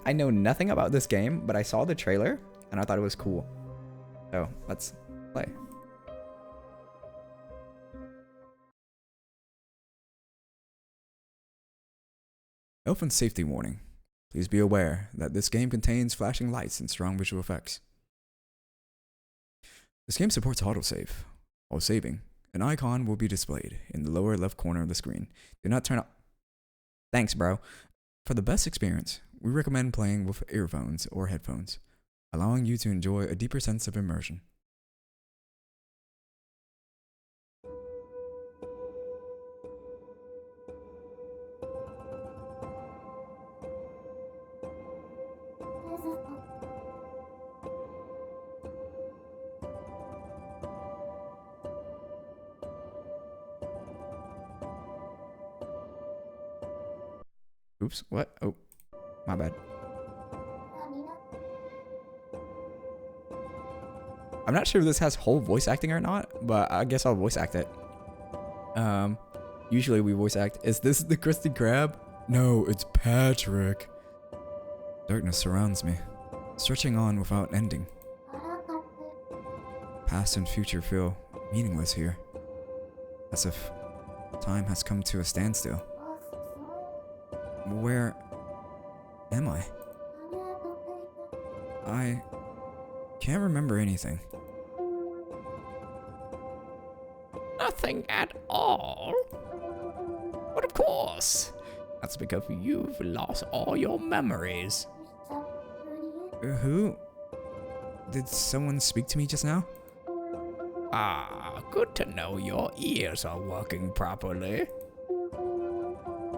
I know nothing about this game, but I saw the trailer and I thought it was cool. So let's play. Health and safety warning. Please be aware that this game contains flashing lights and strong visual effects. This game supports autosave. While saving, an icon will be displayed in the lower left corner of the screen. Do not turn up. Thanks, bro. For the best experience, we recommend playing with earphones or headphones, allowing you to enjoy a deeper sense of immersion. Oops, what? Oh, my bad. I'm not sure if this has whole voice acting or not, but I guess I'll voice act it. Usually we voice act. Is this the Krusty Krab? No, it's Patrick. Darkness surrounds me, stretching on without ending. Past and future feel meaningless here, as if time has come to a standstill. Where am I? I can't remember anything. Nothing at all? But of course, that's because you've lost all your memories. Who? Did someone speak to me just now? Ah, good to know your ears are working properly.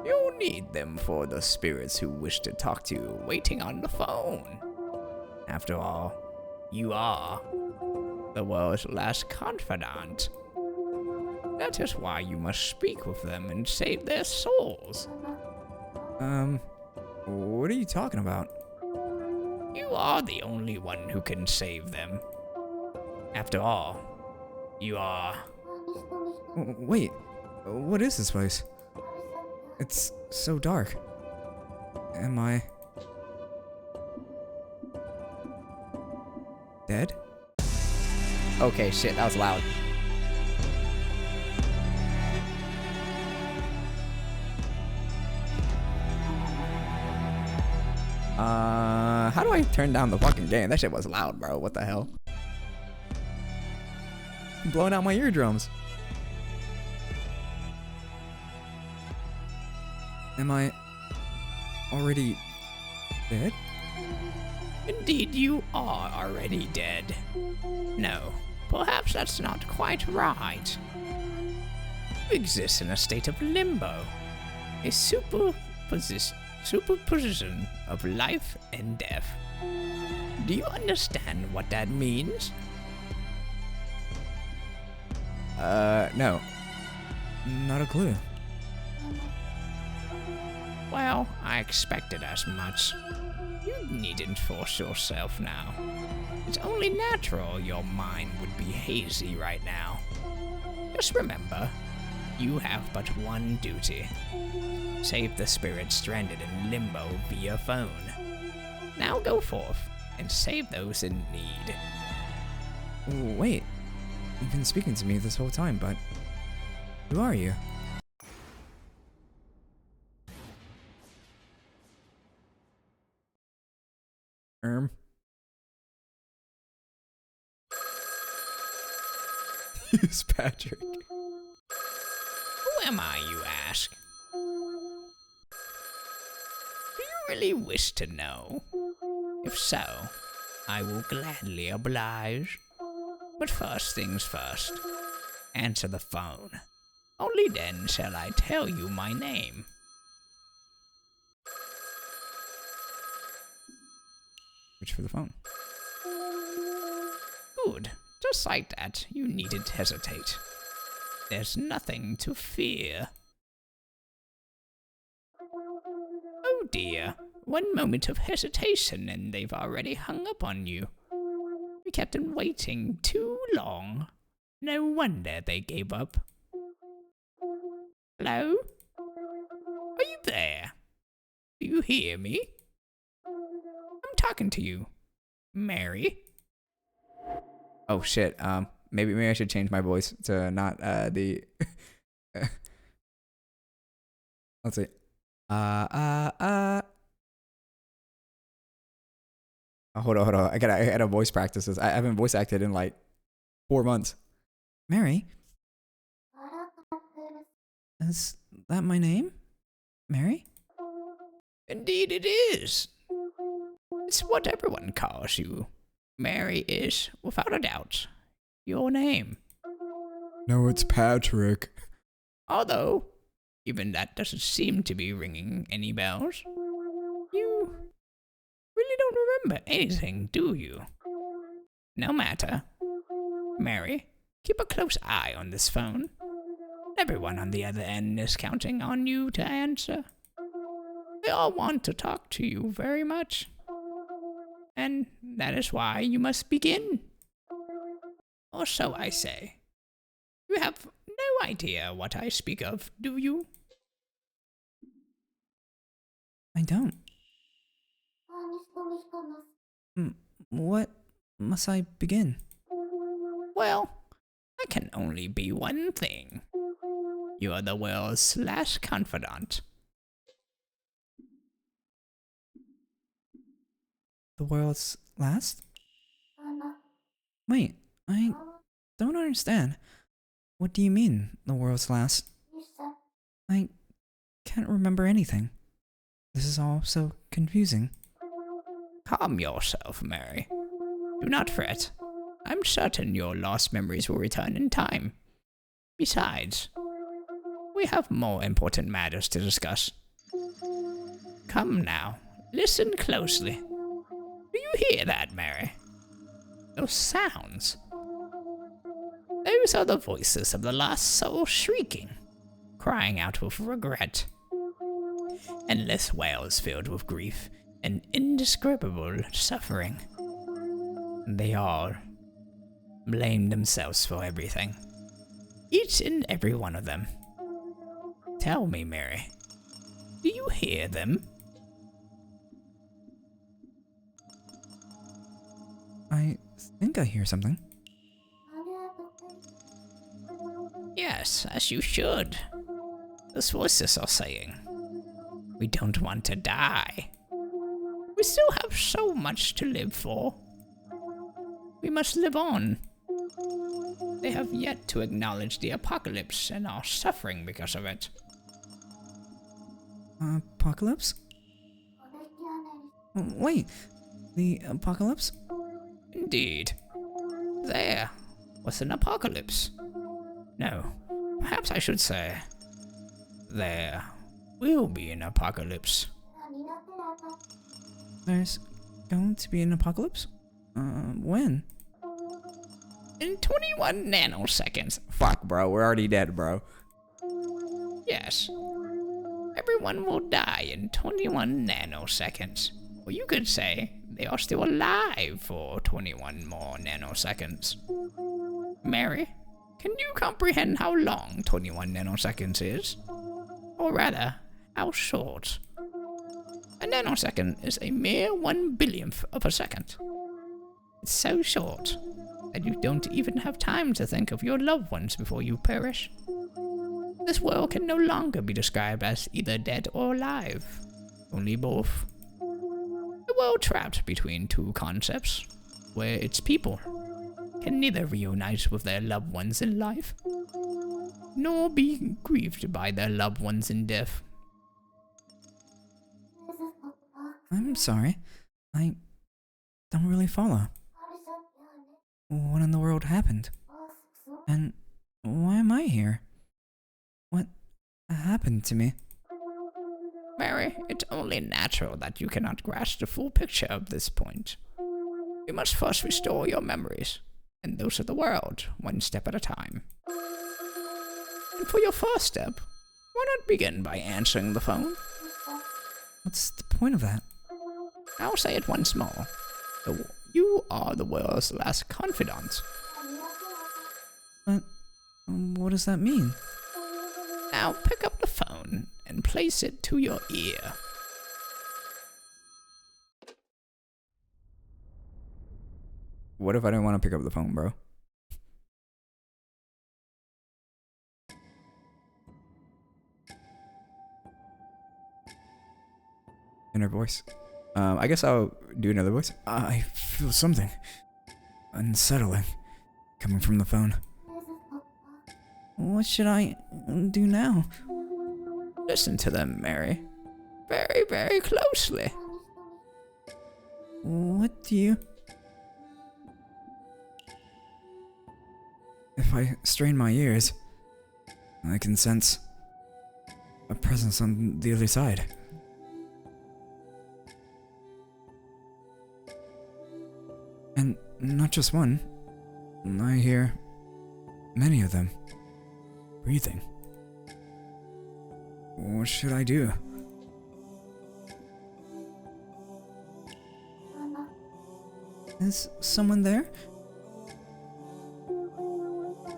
You'll need them for the spirits who wish to talk to you waiting on the phone. After all, you are the world's last confidant. That is why you must speak with them and save their souls. What are you talking about? You are the only one who can save them. After all, you are... Wait, what is this place? It's so dark. Am I dead? Okay, shit, that was loud. How do I turn down the fucking game? That shit was loud, bro. What the hell? I'm blowing out my eardrums. Am I already dead? Indeed, you are already dead. No, perhaps that's not quite right. You exist in a state of limbo, a superposition of life and death. Do you understand what that means? No. Not a clue. Well, I expected as much. You needn't force yourself now. It's only natural your mind would be hazy right now. Just remember, you have but one duty. Save the spirits stranded in limbo via phone. Now go forth and save those in need. Wait. You've been speaking to me this whole time, but who are you? Who's Patrick? Who am I, you ask? Do you really wish to know? If so, I will gladly oblige. But first things first, answer the phone. Only then shall I tell you my name. Reach for the phone. Good. Just like that, you needn't hesitate. There's nothing to fear. Oh dear, one moment of hesitation and they've already hung up on you. We kept them waiting too long. No wonder they gave up. Hello? Are you there? Do you hear me? talking to you. Mary? Oh shit. Maybe I should change my voice to not the. Let's see. Hold on. I gotta voice practice this. I haven't voice acted in like 4 months. Mary, is that my name? Mary? Indeed it is. It's what everyone calls you. Mary is, without a doubt, your name. No, it's Patrick. Although, even that doesn't seem to be ringing any bells. You really don't remember anything, do you? No matter. Mary, keep a close eye on this phone. Everyone on the other end is counting on you to answer. They all want to talk to you very much. And that is why you must begin. Or so I say. You have no idea what I speak of, do you? I don't. What must I begin? Well, that can only be one thing. You are the world's last confidant. The world's last? Wait, I don't understand. What do you mean, the world's last? I can't remember anything. This is all so confusing. Calm yourself, Mary. Do not fret. I'm certain your lost memories will return in time. Besides, we have more important matters to discuss. Come now, listen closely. Do you hear that, Mary? Those sounds. Those are the voices of the lost soul shrieking, crying out with regret. Endless wails filled with grief and indescribable suffering. They all blame themselves for everything. Each and every one of them. Tell me, Mary, do you hear them? I think I hear something. Yes, as you should. Those voices are saying, we don't want to die. We still have so much to live for. We must live on. They have yet to acknowledge the apocalypse and are suffering because of it. Apocalypse? Wait, the apocalypse? Indeed. There was an apocalypse. No, perhaps I should say, there will be an apocalypse. There's going to be an apocalypse? When? In 21 nanoseconds. Fuck, bro. We're already dead, bro. Yes. Everyone will die in 21 nanoseconds. Or you could say they are still alive for 21 more nanoseconds. Mary, can you comprehend how long 21 nanoseconds is? Or rather, how short? A nanosecond is a mere 1/billionth of a second. It's so short that you don't even have time to think of your loved ones before you perish. This world can no longer be described as either dead or alive, only both. A world trapped between two concepts, where its people can neither reunite with their loved ones in life, nor be grieved by their loved ones in death. I'm sorry. I don't really follow. What in the world happened? And why am I here? What happened to me? Mary, it's only natural that you cannot grasp the full picture at this point. You must first restore your memories, and those of the world, one step at a time. And for your first step, why not begin by answering the phone? What's the point of that? I'll say it once more. You are the world's last confidant. But what does that mean? Now pick up the phone and place it to your ear. What if I didn't want to pick up the phone, bro? Inner voice. I guess I'll do another voice. I feel something unsettling coming from the phone. What should I do now? Listen to them, Mary. Very, very closely. What do you... If I strain my ears, I can sense a presence on the other side. And not just one. I hear many of them breathing. What should I do? Is someone there?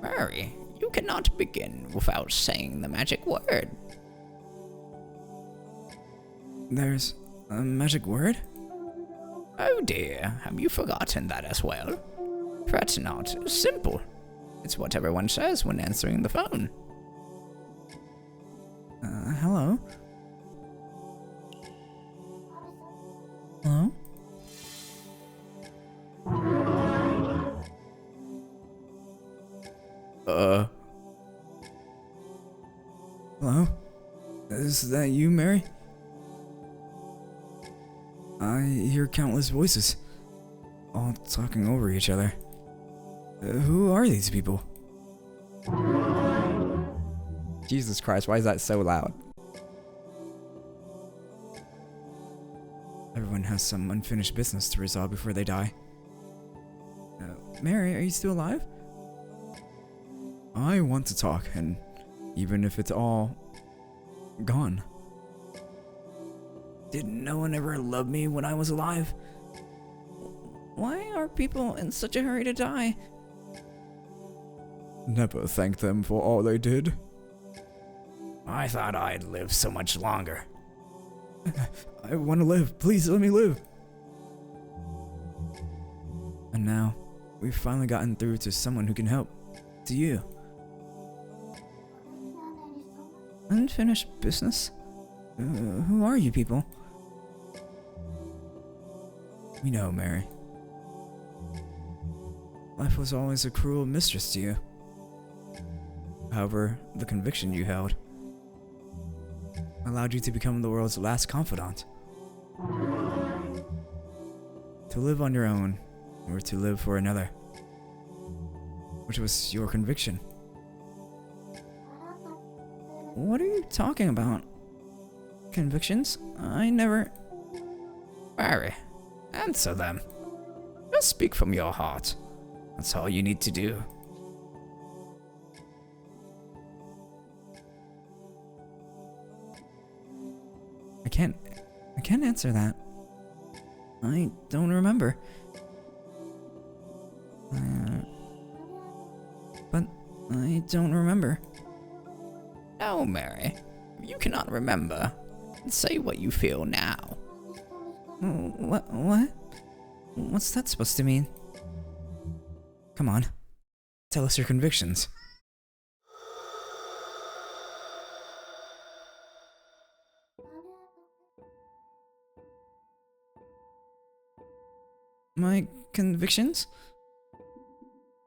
Mary, you cannot begin without saying the magic word. There's a magic word? Oh dear, have you forgotten that as well? Fret not, it's simple. It's what everyone says when answering the phone. Hello? Hello? Hello? Is that you, Mary? I hear countless voices, all talking over each other. Who are these people? Jesus Christ, why is that so loud? Everyone has some unfinished business to resolve before they die. Mary, are you still alive? I want to talk, and even if it's all gone. Did no one ever love me when I was alive? Why are people in such a hurry to die? Never thank them for all they did. I thought I'd live so much longer. I want to live. Please let me live. And now, we've finally gotten through to someone who can help. To you. Unfinished business? Who are you people? We know, Mary. Life was always a cruel mistress to you. However, the conviction you held allowed you to become the world's last confidant. To live on your own, or to live for another. Which was your conviction. What are you talking about? Convictions? I never... Mary, answer them. Just speak from your heart. That's all you need to do. I can't answer that. I don't remember. But I don't remember. No, Mary. If you cannot remember, say what you feel now. What? What's that supposed to mean? Come on. Tell us your convictions. My convictions?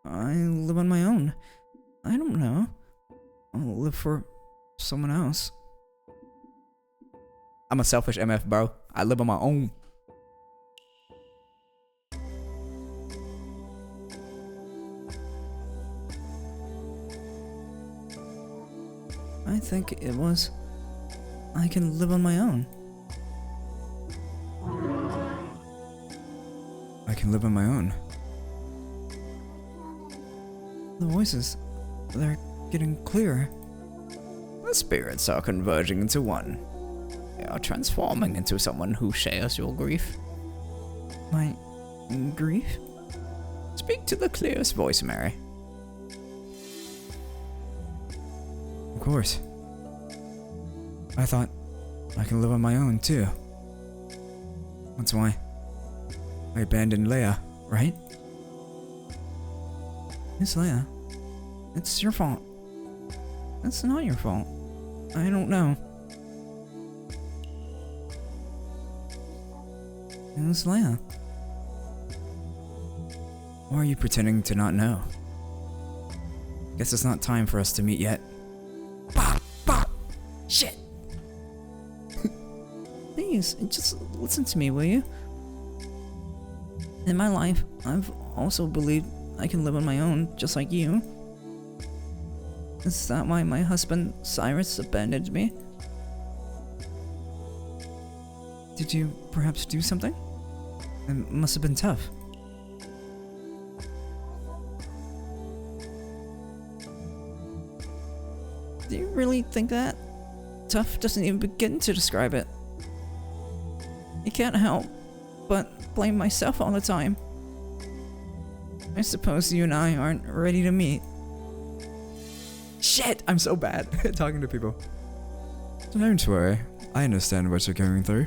I live on my own. I don't know. I'll live for someone else. I'm a selfish MF, bro. I live on my own. I think it was... I can live on my own. I can live on my own. The voices, they're getting clearer. The spirits are converging into one. They are transforming into someone who shares your grief. My grief? Speak to the clearest voice, Mary. Of course. I thought I can live on my own too. That's why I abandoned Leia, right? Miss Leia, it's your fault. That's not your fault. I don't know. Miss Leia. Why are you pretending to not know? Guess it's not time for us to meet yet. Bah! Bah! Shit! Please, just listen to me, will you? In my life, I've also believed I can live on my own, just like you. Is that why my husband, Cyrus, abandoned me? Did you perhaps do something? It must have been tough. Do you really think that? Tough doesn't even begin to describe it. I can't help but blame myself all the time. I suppose you and I aren't ready to meet. Shit! I'm so bad at talking to people. Don't worry, I understand what you're going through.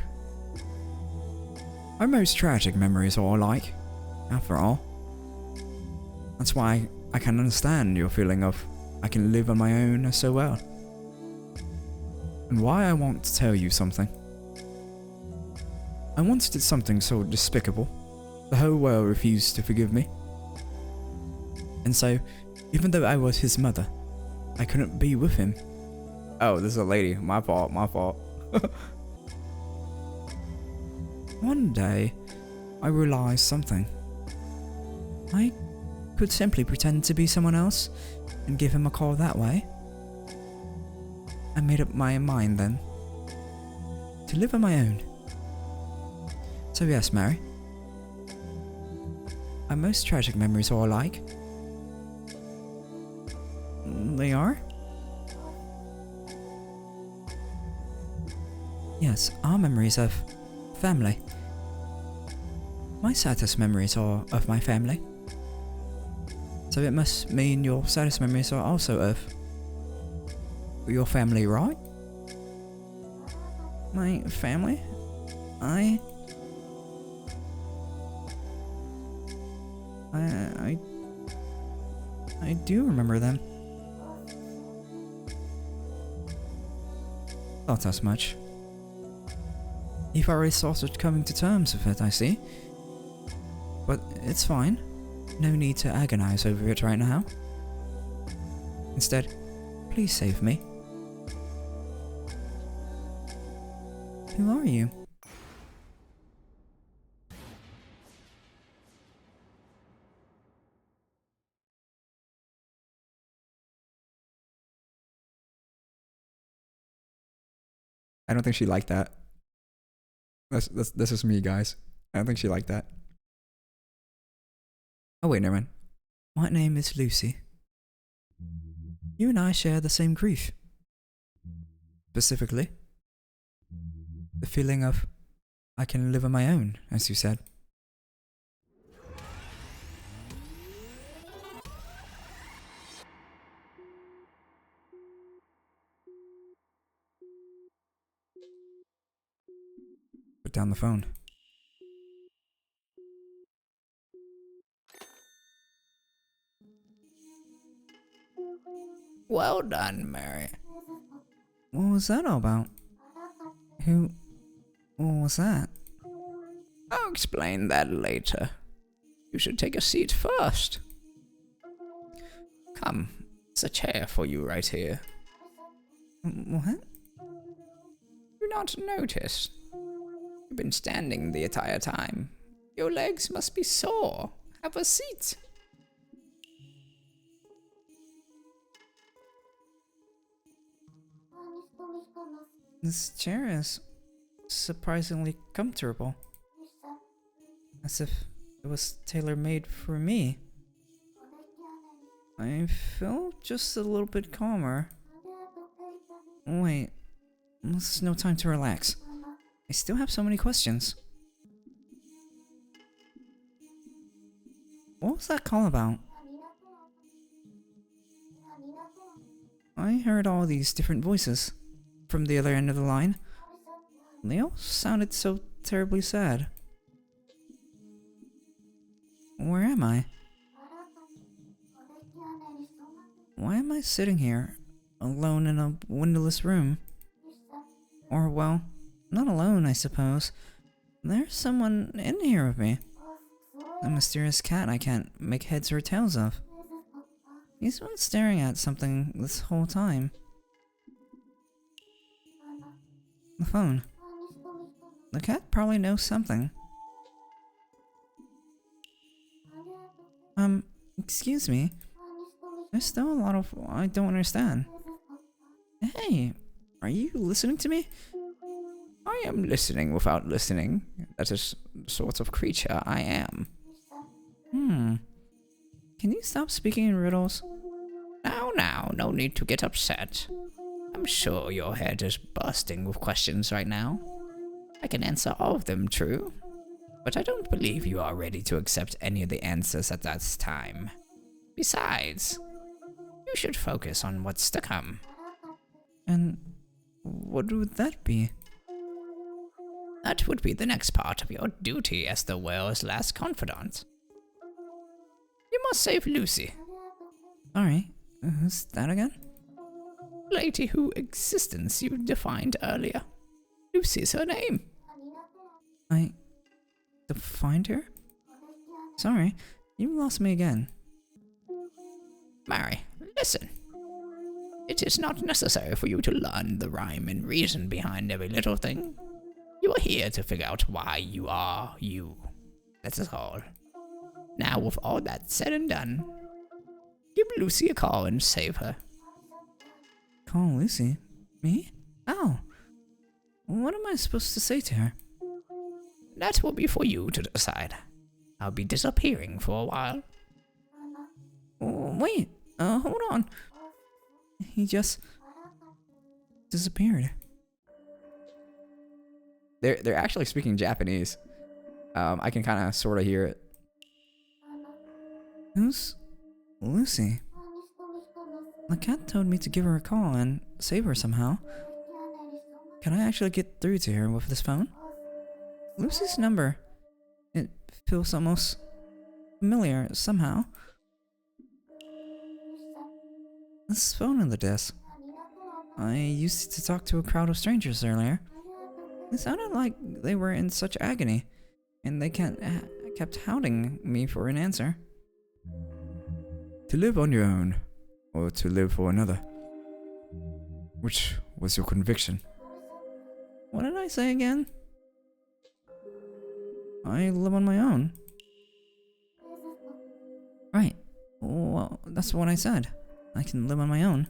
Our most tragic memories are alike, after all. That's why I can understand your feeling of I can live on my own so well. And why I want to tell you something. I once did something so despicable, the whole world refused to forgive me. And so, even though I was his mother, I couldn't be with him. Oh, this is a lady. My fault, my fault. One day, I realized something. I could simply pretend to be someone else and give him a call that way. I made up my mind then to live on my own. So yes, Mary. Our most tragic memories are alike. They are? Yes, our memories of family. My saddest memories are of my family. So it must mean your saddest memories are also of your family, right? My family? I do remember them. Thought as much. You've already started coming to terms with it, I see. But it's fine. No need to agonize over it right now. Instead, please save me. Who are you? I don't think she liked that. That's just me, guys. I don't think she liked that. Oh wait, never mind. My name is Lucy. You and I share the same grief. Specifically, the feeling of I can live on my own, as you said. Put down the phone. Well done, Mary. What was that all about? What was that? I'll explain that later. You should take a seat first. Come, there's a chair for you right here. What? Do not notice. You've been standing the entire time. Your legs must be sore. Have a seat. This chair is surprisingly comfortable. As if it was tailor-made for me. I feel just a little bit calmer. Wait, this is no time to relax. I still have so many questions. What was that call about? I heard all these different voices from the other end of the line. They all sounded so terribly sad. Where am I? why am I sitting here, alone in a windowless room? Or, well, not alone, I suppose. There's someone in here with me. A mysterious cat I can't make heads or tails of. He's been staring at something this whole time. The phone. The cat probably knows something. Excuse me. There's still a lot of I don't understand. Hey, are you listening to me? I am listening without listening. That is the sort of creature I am. Can you stop speaking in riddles? Now, no need to get upset. I'm sure your head is bursting with questions right now. I can answer all of them, true, but I don't believe you are ready to accept any of the answers at this time. Besides, you should focus on what's to come. And what would that be? That would be the next part of your duty as the whale's last confidant. You must save Lucy. Sorry, who's that again? Lady whose existence you defined earlier. Lucy's her name. I defined her? Sorry, you lost me again. Mary, listen. It is not necessary for you to learn the rhyme and reason behind every little thing. You are here to figure out why you are you. That's all. Now, with all that said and done, give Lucy a call and save her. Call Lucy? Me? Ow. What am I supposed to say to her? That will be for you to decide. I'll be disappearing for a while. Wait, hold on. He just disappeared. They're actually speaking Japanese. I can kind of sort of hear it. Who's Lucy? The cat told me to give her a call and save her somehow. Can I actually get through to her with this phone? Lucy's number. It feels almost familiar somehow. This phone on the desk. I used to talk to a crowd of strangers earlier. It sounded like they were in such agony, and they kept hounding me for an answer. To live on your own, or to live for another? Which was your conviction? What did I say again? I live on my own. Right. Well, that's what I said. I can live on my own.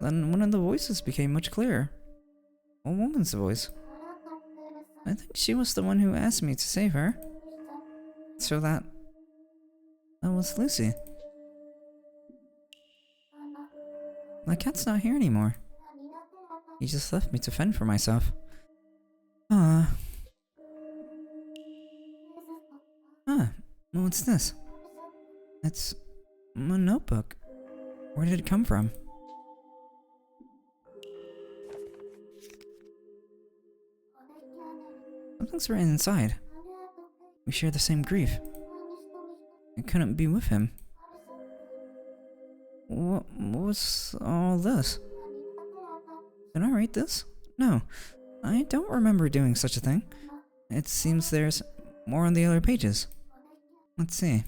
Then one of the voices became much clearer. A woman's voice. I think she was the one who asked me to save her. So that was Lucy. My cat's not here anymore. He just left me to fend for myself. What's this? It's a notebook. Where did it come from? Something's written inside. We share the same grief. I couldn't be with him. What was all this? Did I write this? No, I don't remember doing such a thing. It seems there's more on the other pages. Let's see.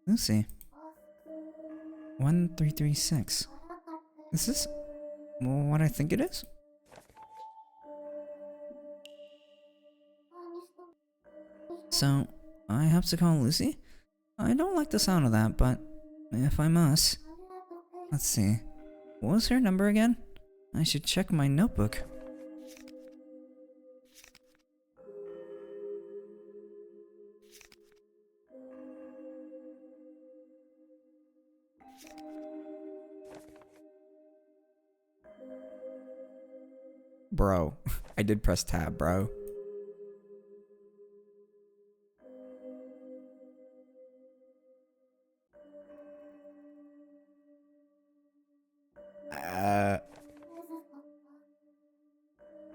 Lucy. 1336. Is this what I think it is? So, I have to call Lucy? I don't like the sound of that, but if I must. Let's see. What was her number again? I should check my notebook. Bro, I did press tab, bro.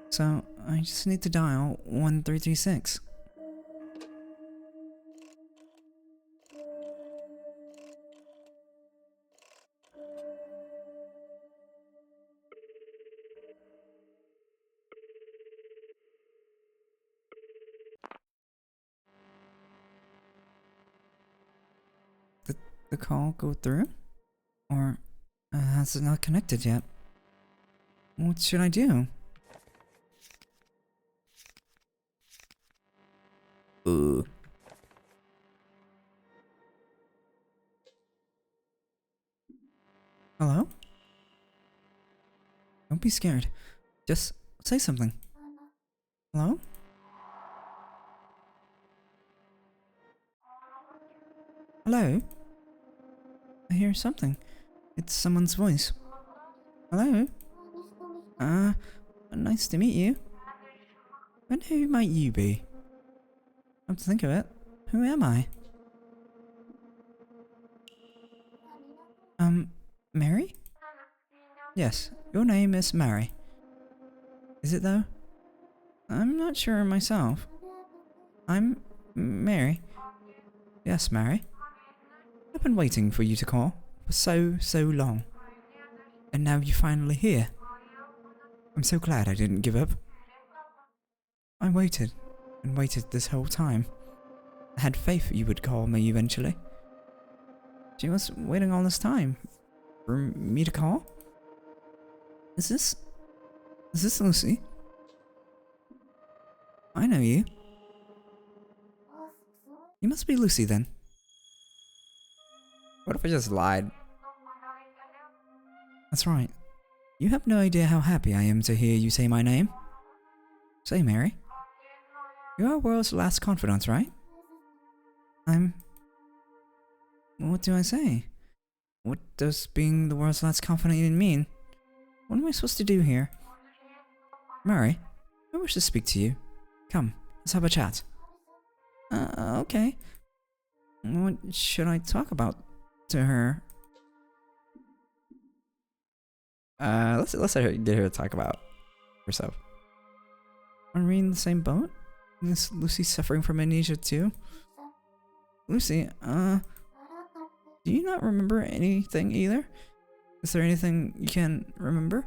So, I just need to dial 1336. the call go through? Or has it not connected yet? What should I do? Hello? Don't be scared. Just say something. Hello? Hello? I hear something. It's someone's voice. Hello? Nice to meet you. And who might you be? Come to think of it, who am I? Mary? Yes, your name is Mary. Is it though? I'm not sure myself. I'm Mary. Yes, Mary. I've been waiting for you to call for so long. And now you're finally here. I'm so glad I didn't give up. I waited and waited this whole time. I had faith you would call me eventually. She was waiting all this time for me to call? Is this Lucy? I know you. You must be Lucy then. What if I just lied? That's right. You have no idea how happy I am to hear you say my name. Say, Mary. You're our world's last confidant, right? What do I say? What does being the world's last confidant even mean? What am I supposed to do here? Mary, I wish to speak to you. Come, let's have a chat. Okay. What should I talk about to her? Let's get her to talk about herself. Are we in the same boat? Is Lucy suffering from amnesia too? Lucy, do you not remember anything either? Is there anything you can remember?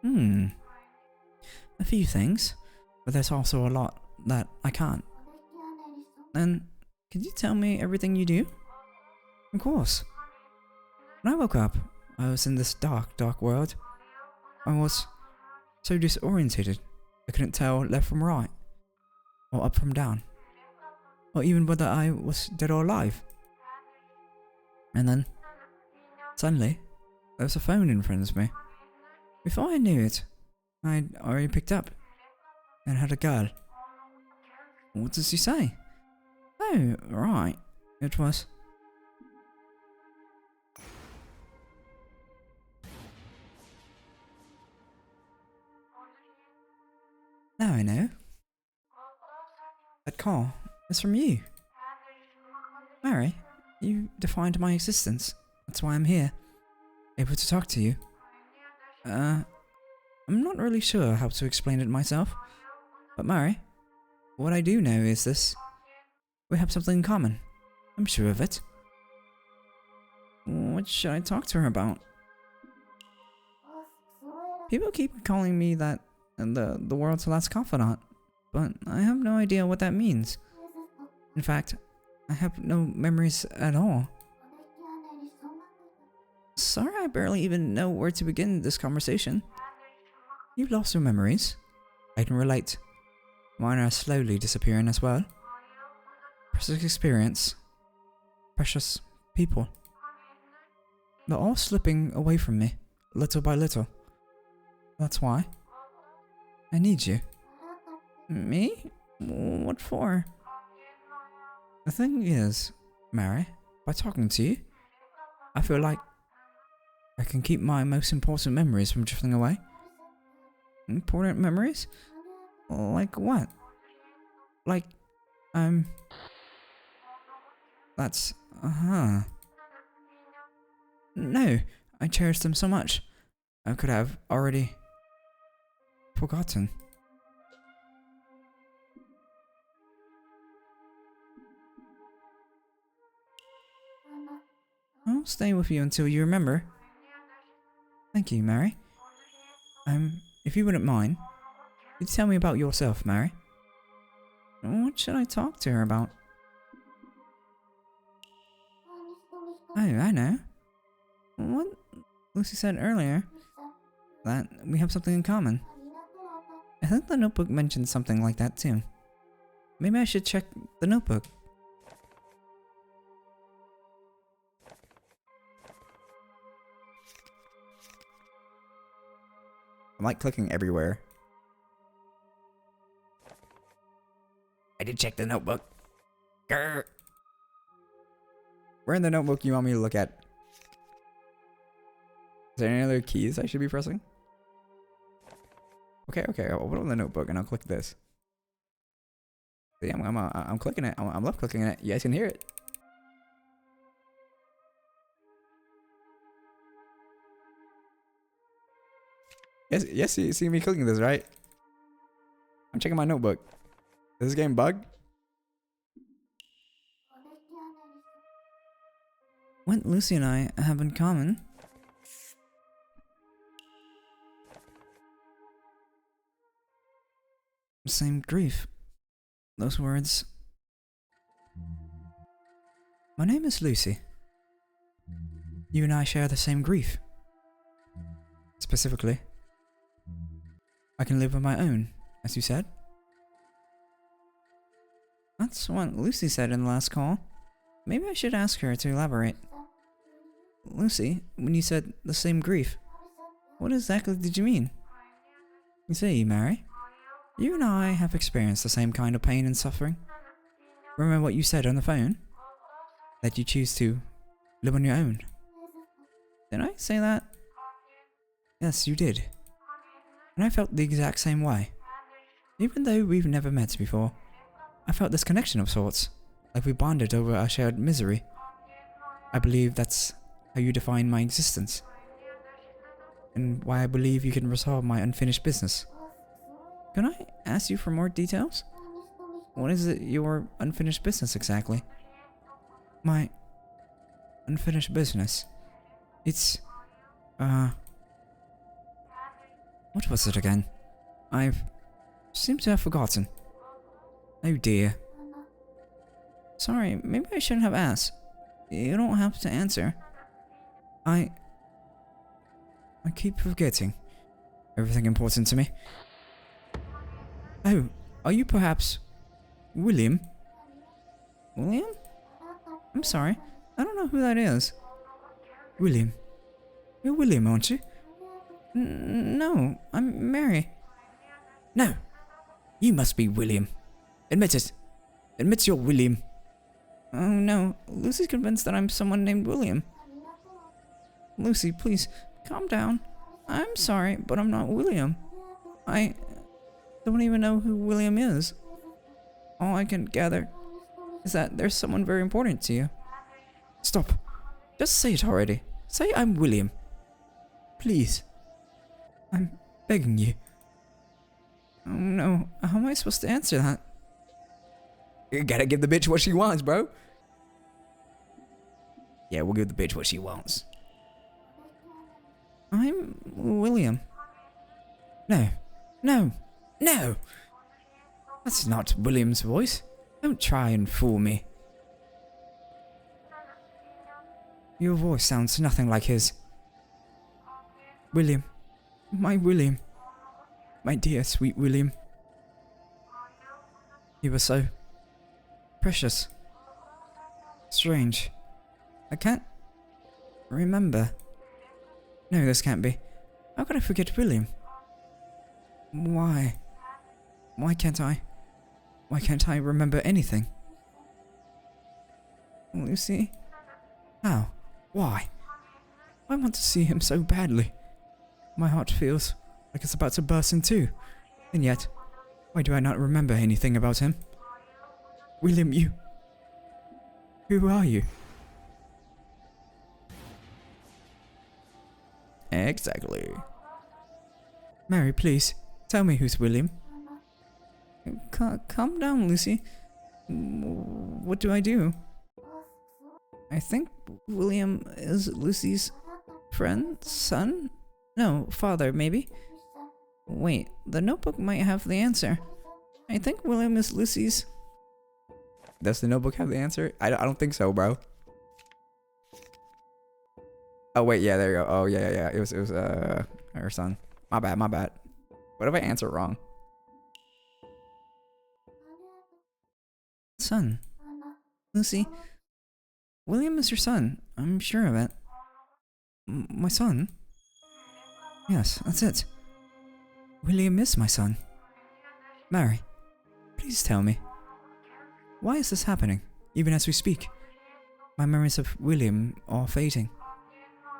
A few things, but there's also a lot that I can't. And could you tell me everything you do? Of course. When I woke up, I was in this dark world. I was so disorientated, I couldn't tell left from right, or up from down, or even whether I was dead or alive. And then, suddenly, there was a phone in front of me. Before I knew it, I'd already picked up and had a girl. What does he say? Oh, right. It was... Now I know. That call is from you. Mary, you defined my existence. That's why I'm here. Able to talk to you. I'm not really sure how to explain it myself. But Mary, what I do know is this. We have something in common. I'm sure of it. What should I talk to her about? People keep calling me that the world's last confidant, but I have no idea what that means. In fact, I have no memories at all. Sorry, I barely even know where to begin this conversation. You've lost your memories. I can relate. Mine are slowly disappearing as well. Precious experience. Precious people. They're all slipping away from me, little by little. That's why I need you. Me? What for? The thing is, Mary, by talking to you, I feel like I can keep my most important memories from drifting away. Important memories? Like what? Like, that's, No, I cherish them so much. I could have already forgotten. I'll stay with you until you remember. Thank you, Mary. If you wouldn't mind, could you tell me about yourself, Mary? What should I talk to her about? Oh, I know. What Lucy said earlier, that we have something in common. I think the notebook mentioned something like that too. Maybe I should check the notebook. I'm like clicking everywhere. I did check the notebook. Grr. Where in the notebook you want me to look at? Is there any other keys I should be pressing? Okay, I'll open up the notebook and I'll click this. See, I'm clicking it. I'm left clicking it. You guys can hear it. Yes, you see me clicking this, right? I'm checking my notebook. Is this game bugged? What Lucy and I have in common? Same grief. Those words. My name is Lucy. You and I share the same grief. Specifically, I can live on my own, as you said. That's what Lucy said in the last call. Maybe I should ask her to elaborate. Lucy, when you said the same grief, what exactly did you mean? You see, Mary, you and I have experienced the same kind of pain and suffering. Remember what you said on the phone? That you choose to live on your own. Did I say that? Yes, you did. And I felt the exact same way. Even though we've never met before, I felt this connection of sorts, like we bonded over our shared misery. I believe that's how you define my existence, and why I believe you can resolve my unfinished business. Can I ask you for more details? What is it, your unfinished business exactly? My unfinished business? It's, what was it again? I've seem to have forgotten. Oh dear. Sorry, maybe I shouldn't have asked. You don't have to answer. I keep forgetting everything important to me. Oh, are you perhaps William? William? I'm sorry, I don't know who that is. William. You're William, aren't you? No, I'm Mary. No, you must be William. Admit it. Admit you're William. Oh no, Lucy's convinced that I'm someone named William. Lucy, please, calm down. I'm sorry, but I'm not William. I don't even know who William is. All I can gather is that there's someone very important to you. Stop. Just say it already. Say I'm William. Please. I'm begging you. Oh no, how am I supposed to answer that? You gotta give the bitch what she wants, bro. Yeah, we'll give the bitch what she wants. I'm William. No. No. No! That's not William's voice. Don't try and fool me. Your voice sounds nothing like his. William. My William. My dear, sweet William. You were so precious. Strange. I can't remember. No, this can't be. How could I forget William? Why? Why can't I? Why can't I remember anything? Lucy? How? Why? I want to see him so badly. My heart feels like it's about to burst in two. And yet, why do I not remember anything about him? William, you... Who are you? Exactly. Mary, please, tell me who's William. Calm down, Lucy. What do I do? I think William is Lucy's friend, son? No, father, maybe? Wait, the notebook might have the answer. I think William is Lucy's... Does the notebook have the answer? I don't think so, bro. Oh wait, yeah, there you go. Oh yeah. It was her son. My bad. What if I answer wrong? Son. Lucy, William is your son. I'm sure of it. My son? Yes, that's it. William is my son. Mary, please tell me. Why is this happening, even as we speak? My memories of William are fading.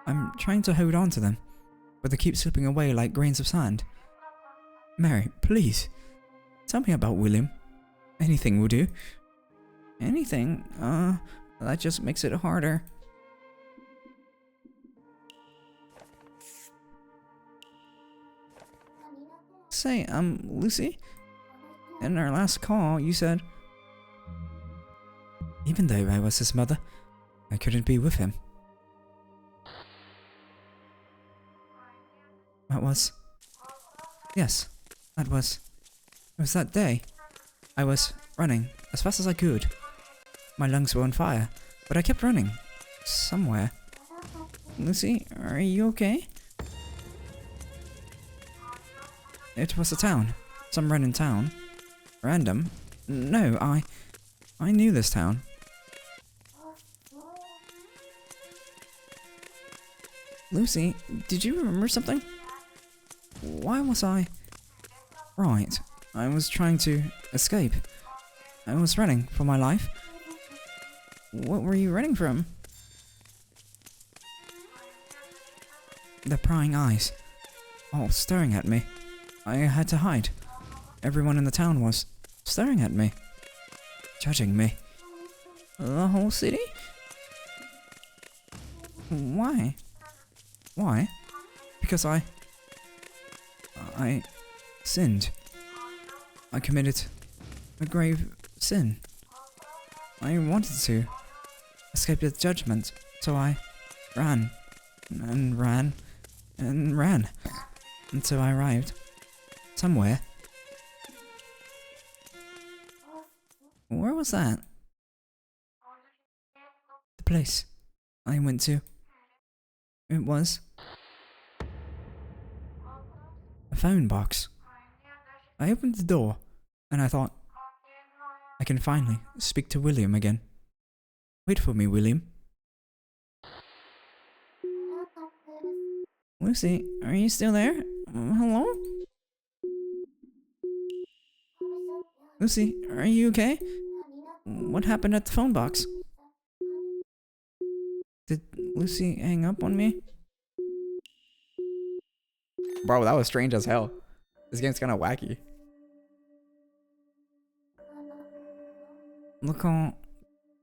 I'm trying to hold on to them, but they keep slipping away like grains of sand. Mary, please, tell me about William. Anything will do. Anything? That just makes it harder. Say, Lucy? In our last call, you said, even though I was his mother, I couldn't be with him. Yes, it was that day. I was running as fast as I could. My lungs were on fire, but I kept running. Somewhere. Lucy, are you okay? It was a town. Some random town. Random? No, I knew this town. Lucy, did you remember something? Why was I... Right, I was trying to escape. I was running for my life. What were you running from? The prying eyes. All staring at me. I had to hide. Everyone in the town was staring at me. Judging me. The whole city? Why? Why? Because I sinned. I committed a grave sin. I wanted to escape the judgment, so I ran and ran and ran until I arrived somewhere. Where was that? The place I went to. It was a phone box. I opened the door and I thought, I can finally speak to William again. Wait for me, William. Lucy, are you still there? Hello? Lucy, are you okay? What happened at the phone box? Did Lucy hang up on me? Bro, that was strange as hell. This game's kind of wacky. Look all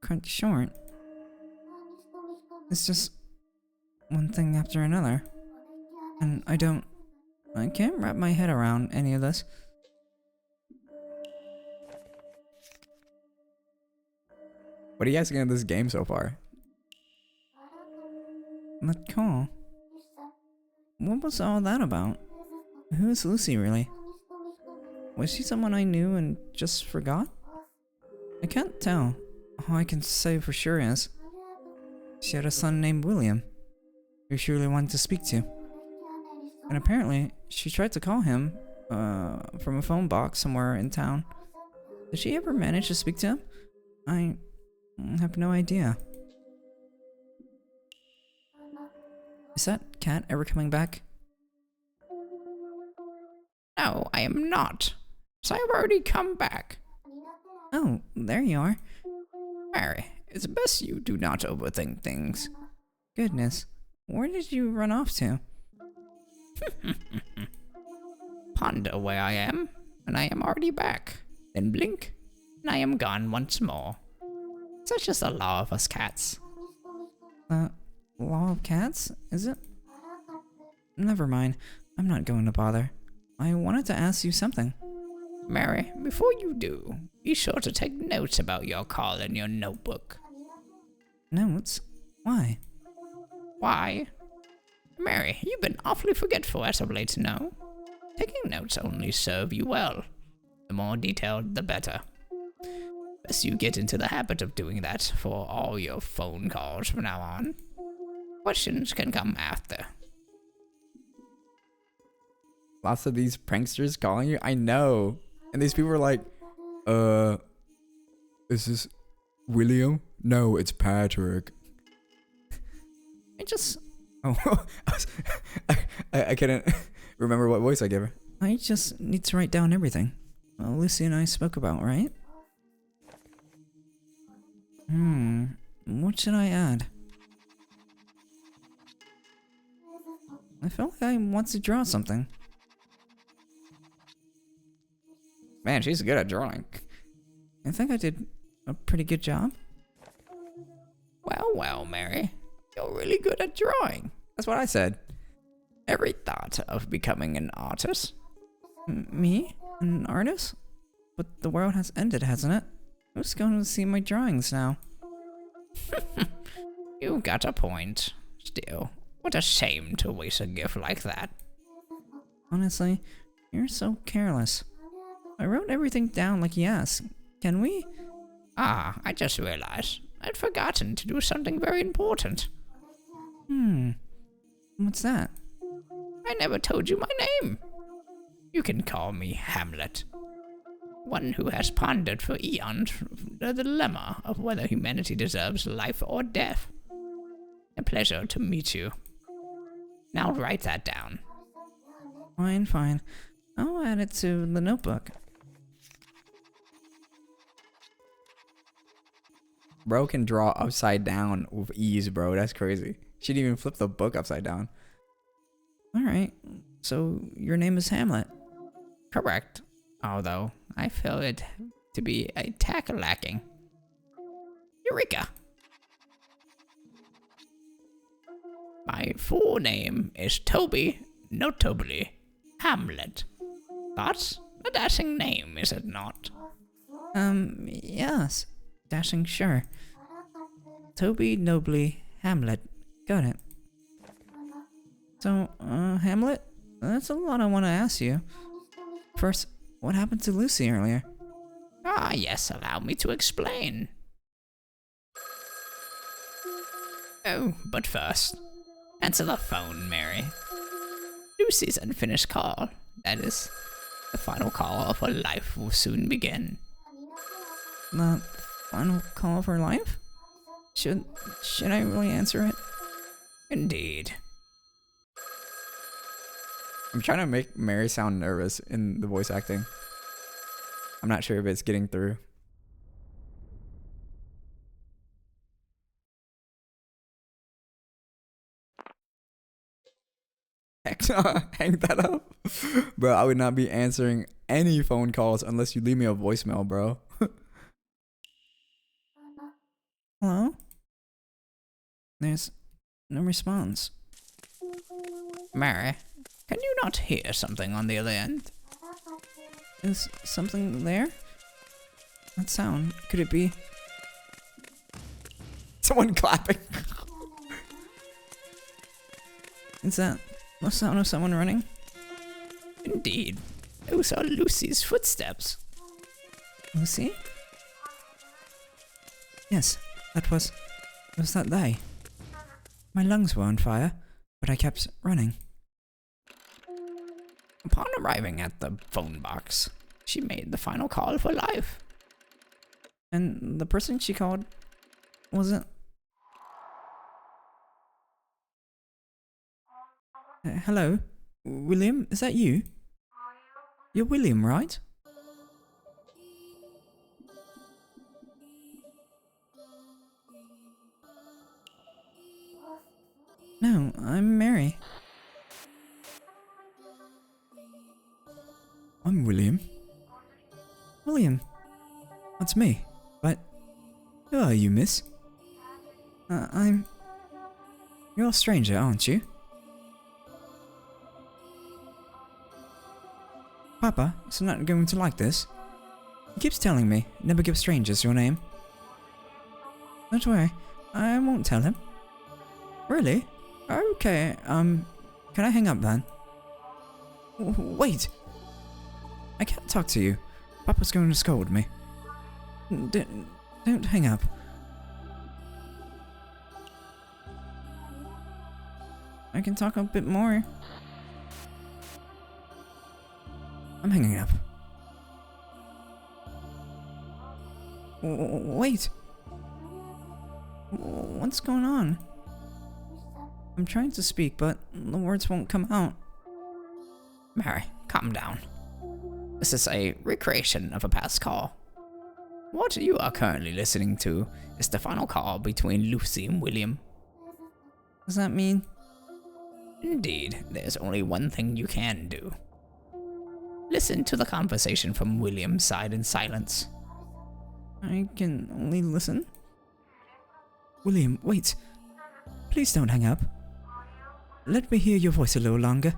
cut short. It's just one thing after another. And I can't wrap my head around any of this. What are you guys getting in this game so far? That call. What was all that about? Who is Lucy really? Was she someone I knew and just forgot? I can't tell. All I can say for sure is she had a son named William, who she really wanted to speak to. And apparently, she tried to call him from a phone box somewhere in town. Did she ever manage to speak to him? I have no idea. Is that cat ever coming back? No, I am not. So I've already come back. Oh, there you are. Mary, it's best you do not overthink things. Goodness, where did you run off to? Ponder where I am, and I am already back. Then blink, and I am gone once more. Such is the law of us cats. Law of cats, is it? Never mind, I'm not going to bother. I wanted to ask you something. Mary, before you do, be sure to take notes about your call in your notebook. Notes? Why? Why? Mary, you've been awfully forgetful as of late, no? Taking notes only serve you well. The more detailed, the better. Best you get into the habit of doing that for all your phone calls from now on. Questions can come after. Lots of these pranksters calling you. I know. And these people are like, is this William? No, it's Patrick. I just, Oh, I couldn't remember what voice I gave her. I just need to write down everything. Well, Lucy and I spoke about, right? What should I add? I feel like I want to draw something. Man, she's good at drawing. I think I did a pretty good job. Well, well, Mary. You're really good at drawing. That's what I said. Ever thought of becoming an artist? Me? An artist? But the world has ended, hasn't it? Who's going to see my drawings now? You got a point. Still, what a shame to waste a gift like that. Honestly, you're so careless. I wrote everything down like you asked. Can we? Ah, I just realized I'd forgotten to do something very important. What's that? I never told you my name. You can call me Hamlet. One who has pondered for eons the dilemma of whether humanity deserves life or death. A pleasure to meet you. Now write that down. Fine. I'll add it to the notebook. Bro can draw upside down with ease, bro. That's crazy. She didn't even flip the book upside down. Alright, so your name is Hamlet. Correct. Although, I feel it to be a tack lacking. Eureka! My full name is Toby, notably Hamlet. That's a dashing name, is it not? Yes. Dashing, sure. Toby Nobly Hamlet. Got it. So, Hamlet, that's a lot I want to ask you. First, what happened to Lucy earlier? Ah, yes, allow me to explain. Oh, but first, answer the phone, Mary. Lucy's unfinished call, that is, the final call of her life will soon begin. The final call of her life? Should I really answer it? Indeed. I'm trying to make Mary sound nervous in the voice acting. I'm not sure if it's getting through. Heck, hang that up. Bro, I would not be answering any phone calls unless you leave me a voicemail, bro. Hello? There's no response. Mary, can you not hear something on the other end? Is something there? What sound? Could it be? Someone clapping. Is that the sound of someone running? Indeed. Those are Lucy's footsteps. Lucy? Yes, was that they? My lungs were on fire, but I kept running. Upon arriving at the phone box, she made the final call of her life. And the person she called wasn't... hello? William, is that you? You're William, right? No, I'm Mary. I'm William. William. That's me. But who are you, miss? You're a stranger, aren't you? Papa is not going to like this. He keeps telling me, never give strangers your name. Don't worry, I won't tell him. Really? Okay, can I hang up then? Wait! I can't talk to you. Papa's going to scold me. Don't hang up. I can talk a bit more. I'm hanging up. Wait. What's going on? I'm trying to speak, but the words won't come out. Mary, calm down. This is a recreation of a past call. What you are currently listening to is the final call between Lucy and William. Does that mean? Indeed, there's only one thing you can do. Listen to the conversation from William's side in silence. I can only listen? William, wait. Please don't hang up. Let me hear your voice a little longer.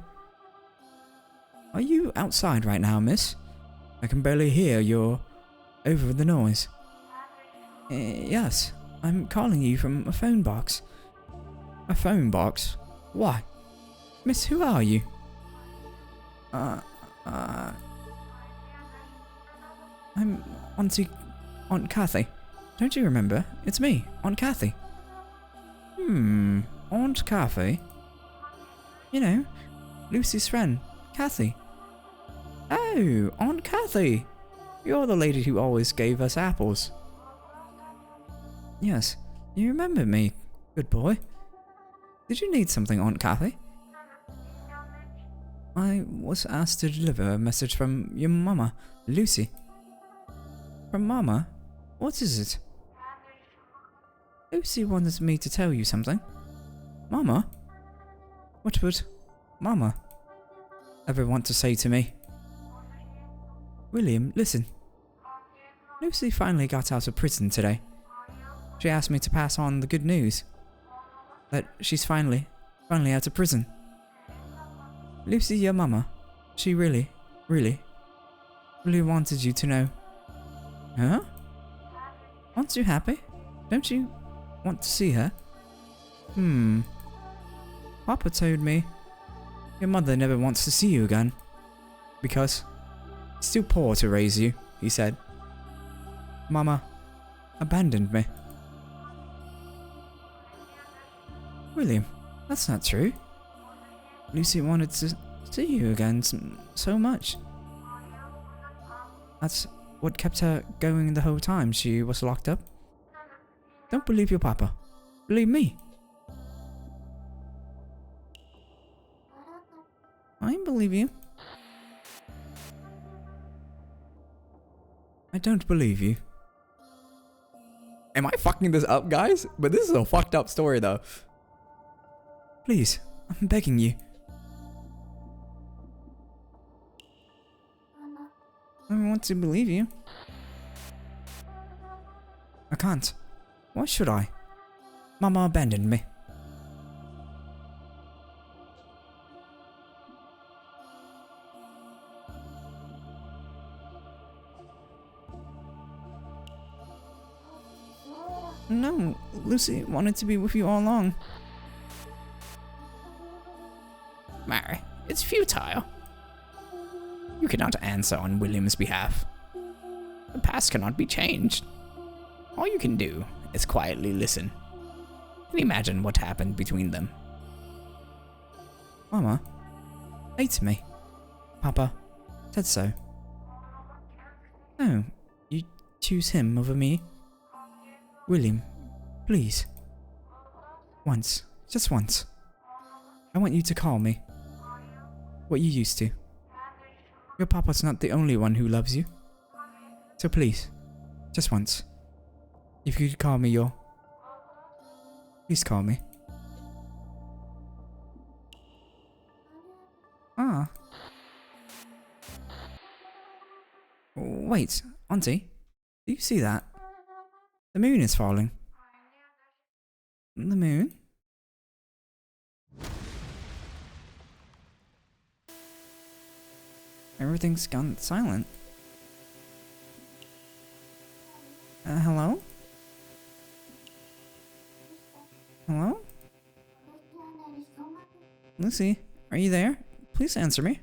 Are you outside right now, miss? I can barely hear your... over the noise. Yes, I'm calling you from a phone box. A phone box? Why? Miss, who are you? I'm Aunt Kathy. Don't you remember? It's me, Aunt Kathy. Aunt Kathy? You know, Lucy's friend, Kathy. Oh, Aunt Kathy! You're the lady who always gave us apples. Yes, you remember me, good boy. Did you need something, Aunt Kathy? I was asked to deliver a message from your mama, Lucy. From Mama? What is it? Lucy wanted me to tell you something. Mama? What would Mama ever want to say to me? William, listen. Lucy finally got out of prison today. She asked me to pass on the good news. That she's finally out of prison. Lucy, your mama, she really wanted you to know. Huh? Aren't you happy? Don't you want to see her? Papa told me your mother never wants to see you again. Because it's too poor to raise you, he said. Mama abandoned me. William, that's not true. Lucy wanted to see you again so much. That's what kept her going the whole time she was locked up. Don't believe your papa. Believe me. I believe you. I don't believe you. Am I fucking this up, guys? But this is a fucked up story, though. Please, I'm begging you. I want to believe you. I can't. Why should I? Mama abandoned me. No, Lucy wanted to be with you all along. Mary, it's futile. You cannot answer on William's behalf. The past cannot be changed. All you can do is quietly listen and imagine what happened between them. Mama hates me. Papa said so. No, you choose him over me. William, please. Once, just once. I want you to call me what you used to. Your papa's not the only one who loves you. So please, just once. If you could call me your... Please call me. Ah. Wait, Auntie. Do you see that? The moon is falling. The moon? Everything's gone silent. Hello? Hello? Lucy, are you there? Please answer me.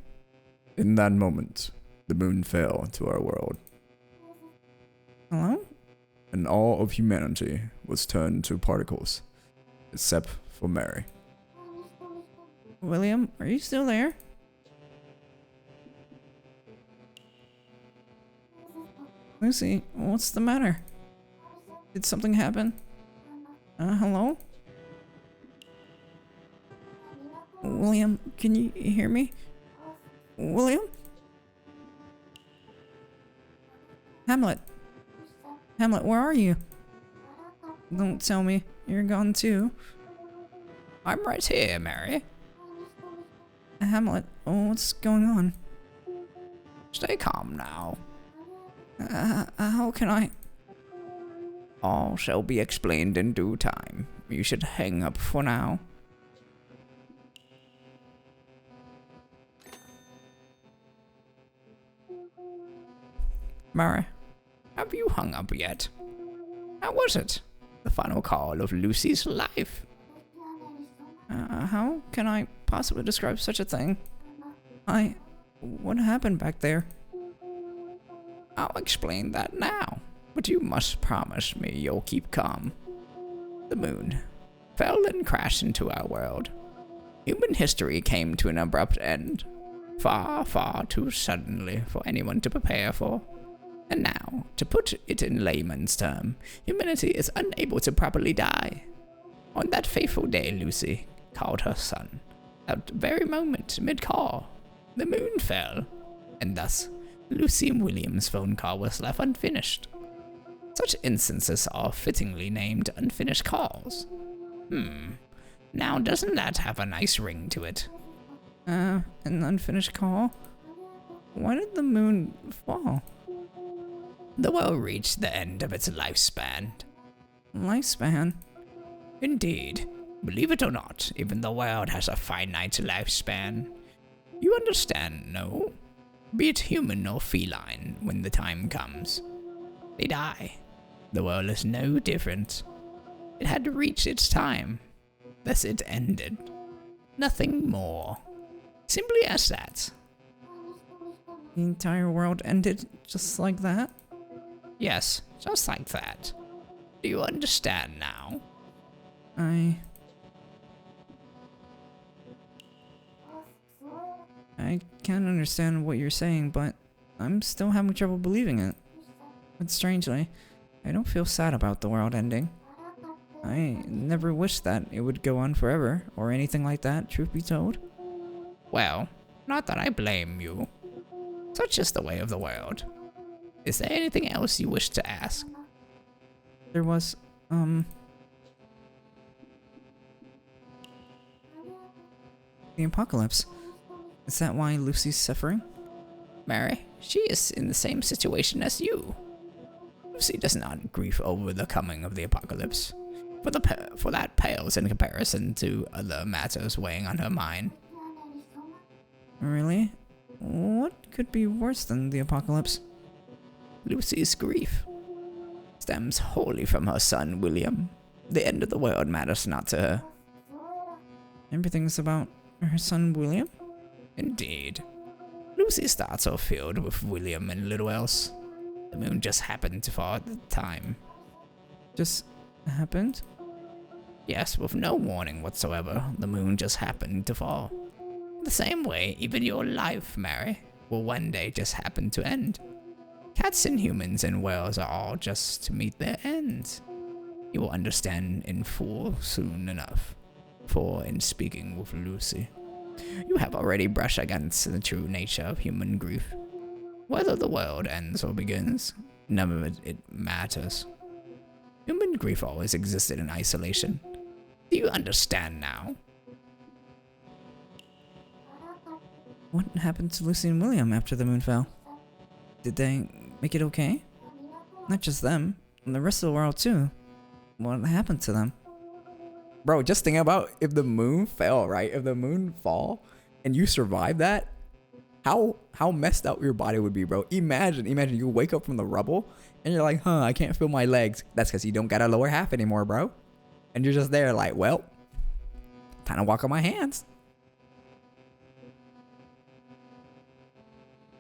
In that moment, the moon fell to our world, Hello? and all of humanity was turned to particles, except for Mary. William, are you still there? Lucy, what's the matter? Did something happen? Hello? William, can you hear me? William? Hamlet? Hamlet, where are you? Don't tell me. You're gone too. I'm right here, Mary. Hamlet, what's going on? Stay calm now. How can I? All shall be explained in due time. You should hang up for now. Mary, have you hung up yet? How was it? The final call of Lucy's life. How can I possibly describe such a thing? What happened back there? I'll explain that now, but you must promise me you'll keep calm. The moon fell and crashed into our world. Human history came to an abrupt end, far, far too suddenly for anyone to prepare for. And now, to put it in layman's term, humanity is unable to properly die. On that fateful day, Lucy called her son. At the very moment, mid-call, the moon fell, and thus Lucy Williams' phone call was left unfinished. Such instances are fittingly named unfinished calls. Now doesn't that have a nice ring to it? An unfinished call? Why did the moon fall? The world reached the end of its lifespan. Lifespan? Indeed. Believe it or not, even the world has a finite lifespan. You understand, no? Be it human or feline, when the time comes. They die. The world is no different. It had reached its time. Thus it ended. Nothing more. Simply as that. The entire world ended just like that? Yes, just like that. Do you understand now? I can't understand what you're saying, but I'm still having trouble believing it. But strangely, I don't feel sad about the world ending. I never wished that it would go on forever, or anything like that, truth be told. Well, not that I blame you. Such is the way of the world. Is there anything else you wish to ask? There was, the apocalypse. Is that why Lucy's suffering? Mary, she is in the same situation as you. Lucy does not grieve over the coming of the apocalypse, for that pales in comparison to other matters weighing on her mind. Really? What could be worse than the apocalypse? Lucy's grief stems wholly from her son, William. The end of the world matters not to her. Everything's about her son, William? Indeed. Lucy's thoughts are filled with William and little else. The moon just happened to fall at the time. Just happened? Yes, with no warning whatsoever, the moon just happened to fall. The same way, even your life, Mary, will one day just happen to end. Cats and humans and whales are all just to meet their ends. You will understand in full soon enough. For in speaking with Lucy, you have already brushed against the true nature of human grief. Whether the world ends or begins, none of it matters. Human grief always existed in isolation. Do you understand now? What happened to Lucy and William after the moon fell? Did they make it okay? Not just them, the rest of the world too. What happened to them? Bro, just think about if the moon fell, right? If the moon fall and you survive that, how messed up your body would be, bro. Imagine you wake up from the rubble and you're like, I can't feel my legs. That's because you don't got a lower half anymore, bro. And you're just there like, well, time to walk on my hands.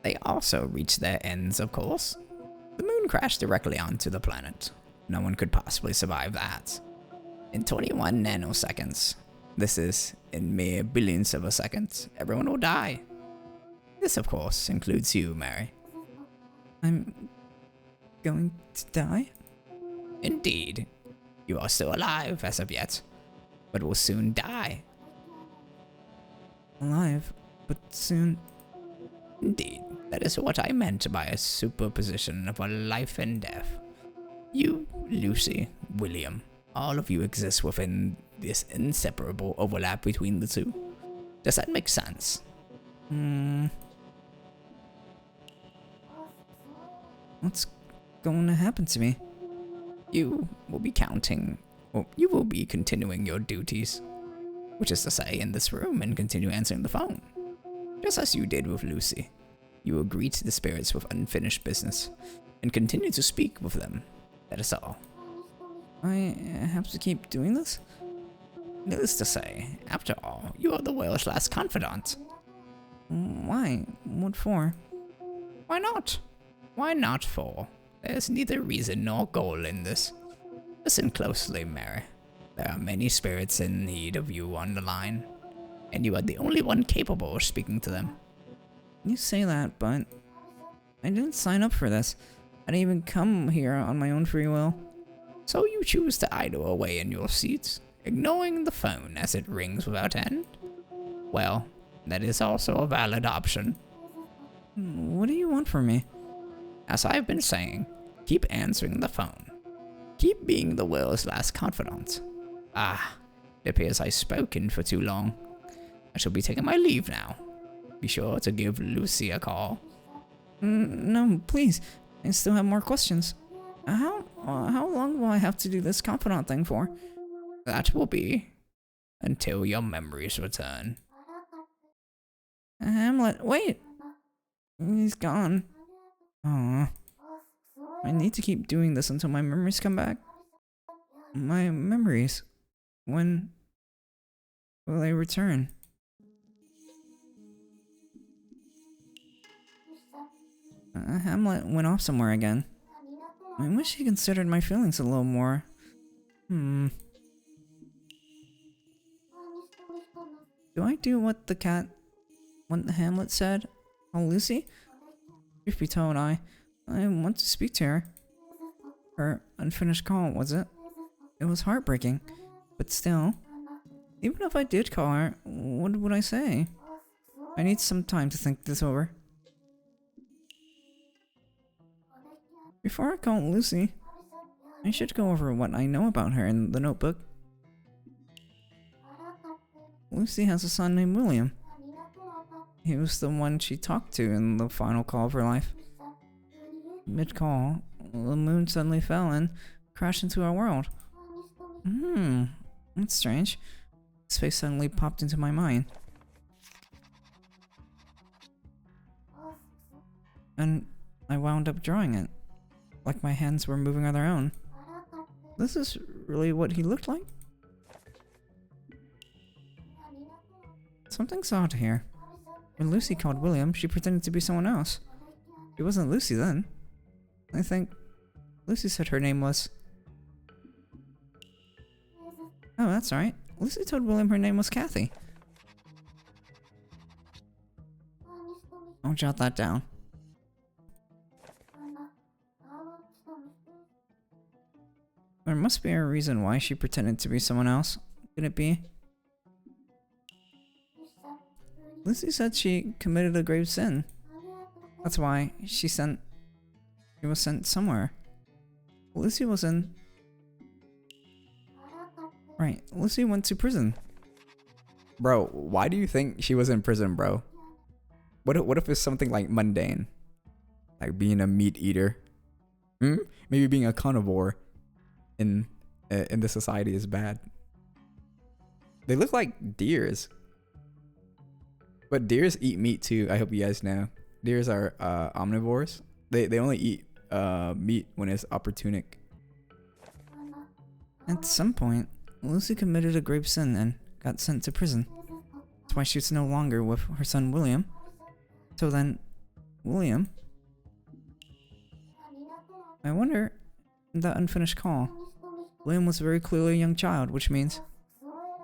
They also reached their ends, of course. The moon crashed directly onto the planet. No one could possibly survive that. In 21 nanoseconds, This is, in mere billions of a second, everyone will die. This, of course, includes you, Mary. I'm going to die? Indeed. You are still alive as of yet, but will soon die. Alive, but soon. Indeed, that is what I meant by a superposition of a life and death. You, Lucy, William, all of you exist within this inseparable overlap between the two. Does that make sense? What's going to happen to me? You will be continuing your duties, which is to say, in this room and continue answering the phone. Just as you did with Lucy. You will greet the spirits with unfinished business and continue to speak with them. That is all. I have to keep doing this? Needless to say, after all, you are the world's last confidant. Why? What for? Why not? Why not for? There's neither reason nor goal in this. Listen closely, Mary. There are many spirits in need of you on the line, and you are the only one capable of speaking to them. You say that, but I didn't sign up for this. I didn't even come here on my own free will. So you choose to idle away in your seats, ignoring the phone as it rings without end? Well, that is also a valid option. What do you want from me? As I've been saying, keep answering the phone. Keep being the world's last confidant. It appears I've spoken for too long. I shall be taking my leave now. Be sure to give Lucy a call. No, please. I still have more questions. How long will I have to do this confidant thing for? That will be until your memories return. Hamlet, wait! He's gone. Aw. I need to keep doing this until my memories come back. My memories. When will they return? Hamlet went off somewhere again. I wish he considered my feelings a little more. Do I do what the Hamlet said? Oh, Lucy? Truth be told, I want to speak to her. Her unfinished call, was it? It was heartbreaking. But still, even if I did call her, what would I say? I need some time to think this over. Before I call Lucy, I should go over what I know about her in the notebook. Lucy has a son named William. He was the one she talked to in the final call of her life. Mid-call, the moon suddenly fell and crashed into our world. That's strange. His face suddenly popped into my mind. And I wound up drawing it, like my hands were moving on their own. This is really what he looked like? Something's odd here. When Lucy called William, she pretended to be someone else. It wasn't Lucy then. I think Lucy said her name was... Oh, that's right. Lucy told William her name was Kathy. I'll jot that down. There must be a reason why she pretended to be someone else. Could it be? Lucy said she committed a grave sin. That's why she was sent somewhere. Lucy was in... Right, Lucy went to prison. Bro, why do you think she was in prison, bro? What if it's something like mundane? Like being a meat eater? Maybe being a carnivore in the society is bad. They look like deers. But deers eat meat too, I hope you guys know. Deers are omnivores. They only eat meat when it's opportunic. At some point, Lucy committed a grave sin and got sent to prison. That's why she's no longer with her son William. So then, William... I wonder, in that unfinished call, William was very clearly a young child, which means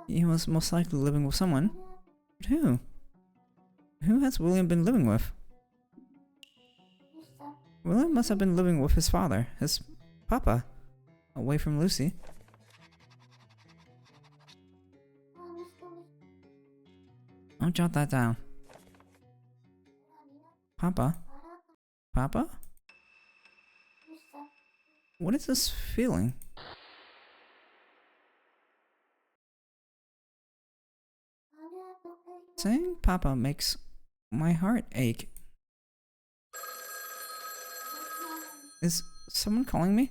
He was most likely living with someone. But who? Who has William been living with? William must have been living with his father, his papa, away from Lucy. I'll jot that down. Papa? Papa? What is this feeling? Saying Papa makes my heart ache. Is someone calling me?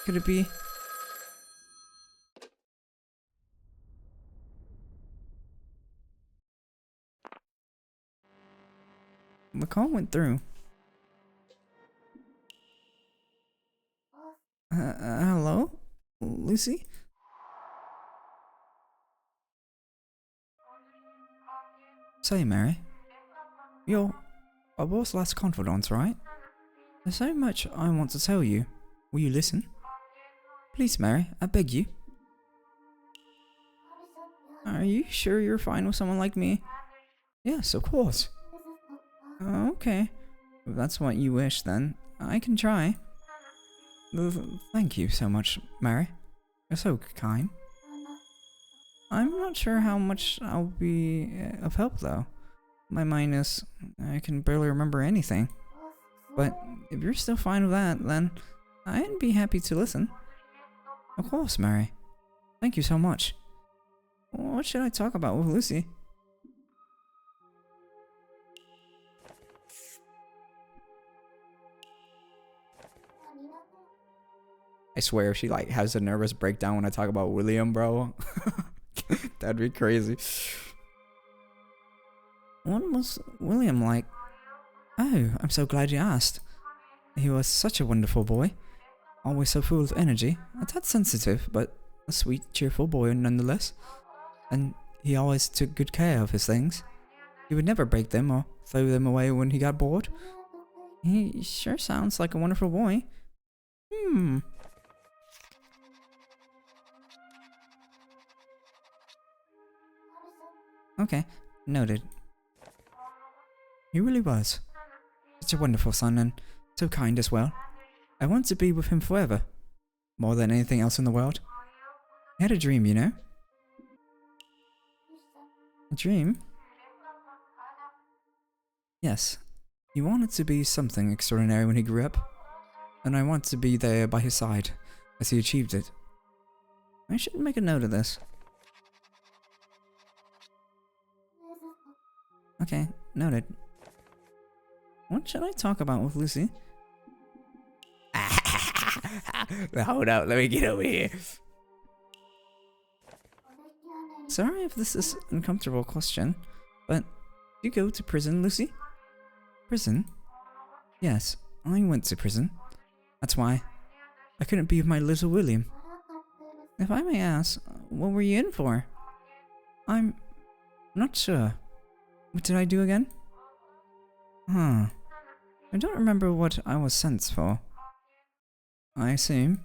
Could it be? The call went through. Hello? Lucy? Say, Mary. You're our boss last confidant, right? There's so much I want to tell you. Will you listen? Please, Mary, I beg you. Are you sure you're fine with someone like me? Yes, of course. Okay. If that's what you wish, then I can try. Thank you so much, Mary. You're so kind. I'm not sure how much I'll be of help, though. My mind is... I can barely remember anything. But if you're still fine with that, then I'd be happy to listen. Of course, Mary. Thank you so much. What should I talk about with Lucy? I swear if she like has a nervous breakdown when I talk about William, bro. That'd be crazy. What was William like? Oh, I'm so glad you asked. He was such a wonderful boy. Always so full of energy. A tad sensitive, but a sweet, cheerful boy nonetheless. And he always took good care of his things. He would never break them or throw them away when he got bored. He sure sounds like a wonderful boy. Okay, noted. He really was. Such a wonderful son and so kind as well. I want to be with him forever. More than anything else in the world. He had a dream, you know? A dream? Yes. He wanted to be something extraordinary when he grew up. And I want to be there by his side as he achieved it. I should make a note of this. Okay, noted. What should I talk about with Lucy? Hold up, let me get over here. Sorry if this is an uncomfortable question, but did you go to prison, Lucy? Prison? Yes, I went to prison. That's why I couldn't be with my little William. If I may ask, what were you in for? I'm not sure. What did I do again? I don't remember what I was sent for. I assume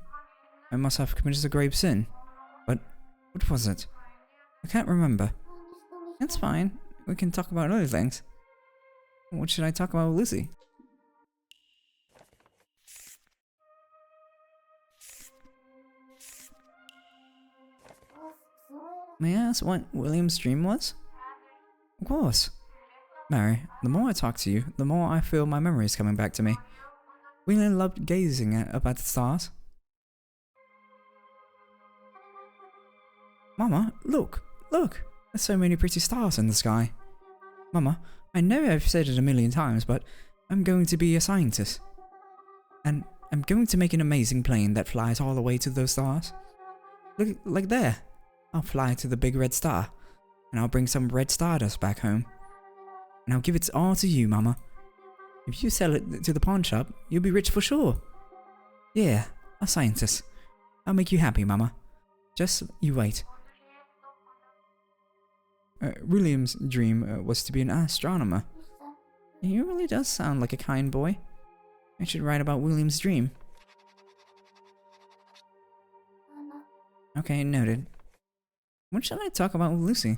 I must have committed a grave sin. But what was it? I can't remember. That's fine. We can talk about other things. What should I talk about with Lucy? May I ask what William's dream was? Of course. Mary, the more I talk to you, the more I feel my memories coming back to me. William loved gazing up at the stars. Mama, look! Look! There's so many pretty stars in the sky. Mama, I know I've said it a million times, but I'm going to be a scientist. And I'm going to make an amazing plane that flies all the way to those stars. Look, like there. I'll fly to the big red star, and I'll bring some red stardust back home. And I'll give it all to you, Mama. If you sell it to the pawn shop, you'll be rich for sure. Yeah, a scientist. I'll make you happy, Mama. Just you wait. William's dream was to be an astronomer. He really does sound like a kind boy. I should write about William's dream. Okay, noted. What should I talk about with Lucy?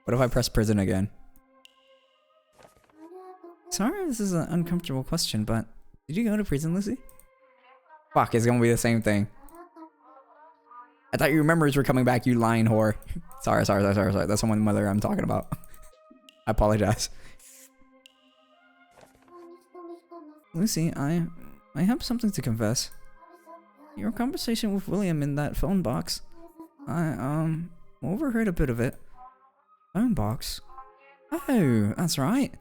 What if I press prison again? Sorry if this is an uncomfortable question, but did you go to prison, Lucy? Fuck, it's gonna be the same thing. I thought your memories were coming back, you lying whore. Sorry. That's someone's mother I'm talking about. I apologize. Lucy, I have something to confess. Your conversation with William in that phone box. I overheard a bit of it. Phone box? Oh, that's right.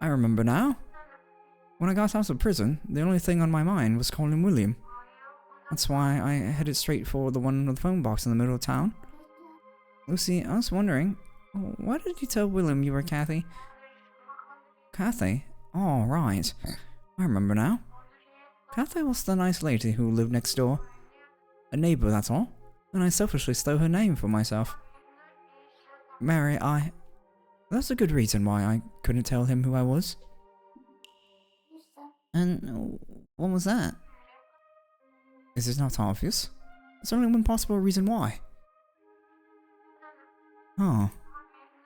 I remember now. When I got out of prison, the only thing on my mind was calling William. That's why I headed straight for the one with the phone box in the middle of town. Lucy, I was wondering, why did you tell William you were Kathy? Kathy? Oh, right. I remember now. Kathy was the nice lady who lived next door. A neighbor, that's all. And I selfishly stole her name for myself. Mary, that's a good reason why I couldn't tell him who I was. And what was that? Is it not obvious? There's only one possible reason why. Oh.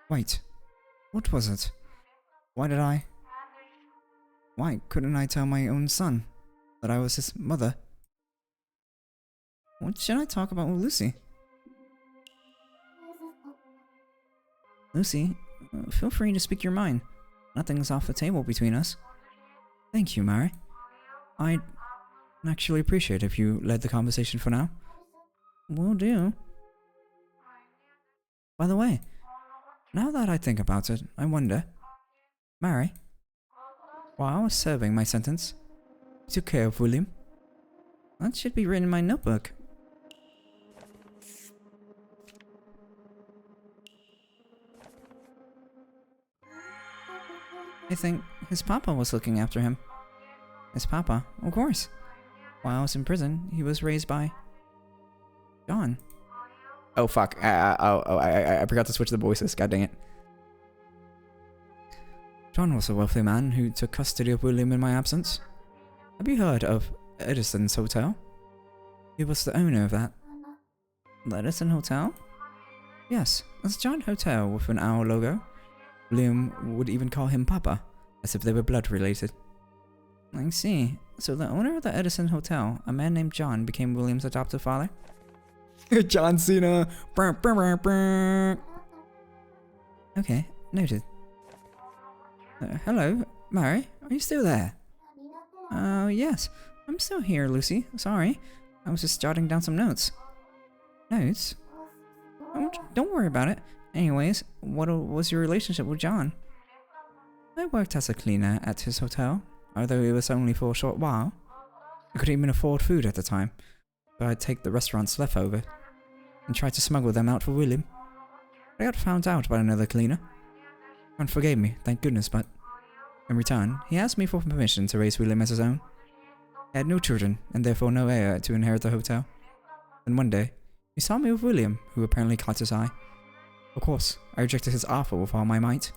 Wait. What was it? Why couldn't I tell my own son that I was his mother? What should I talk about with Lucy? Lucy, feel free to speak your mind. Nothing's off the table between us. Thank you, Mary. I'd actually appreciate if you led the conversation for now. Will do. By the way, now that I think about it, I wonder... Mary, while I was serving my sentence, you took care of William. That should be written in my notebook. I think his papa was looking after him. His papa, of course. While I was in prison, he was raised by... John. Oh fuck, I forgot to switch the voices, god dang it. John was a wealthy man who took custody of William in my absence. Have you heard of Edison's Hotel? He was the owner of that. The Edison Hotel? Yes, it's a giant hotel with an owl logo. William would even call him Papa, as if they were blood related. I see. So the owner of the Edison Hotel, a man named John, became William's adoptive father? John Cena! Okay, noted. Hello, Mary? Are you still there? Yes. I'm still here, Lucy. Sorry. I was just jotting down some notes. Notes? Oh, don't worry about it. Anyways, what was your relationship with John? I worked as a cleaner at his hotel, although it was only for a short while. I couldn't even afford food at the time, but I'd take the restaurant's leftover and try to smuggle them out for William. I got found out by another cleaner. John forgave me, thank goodness, but in return, he asked me for permission to raise William as his own. He had no children, and therefore no heir to inherit the hotel. Then one day, he saw me with William, who apparently caught his eye. Of course, I rejected his offer with all my might.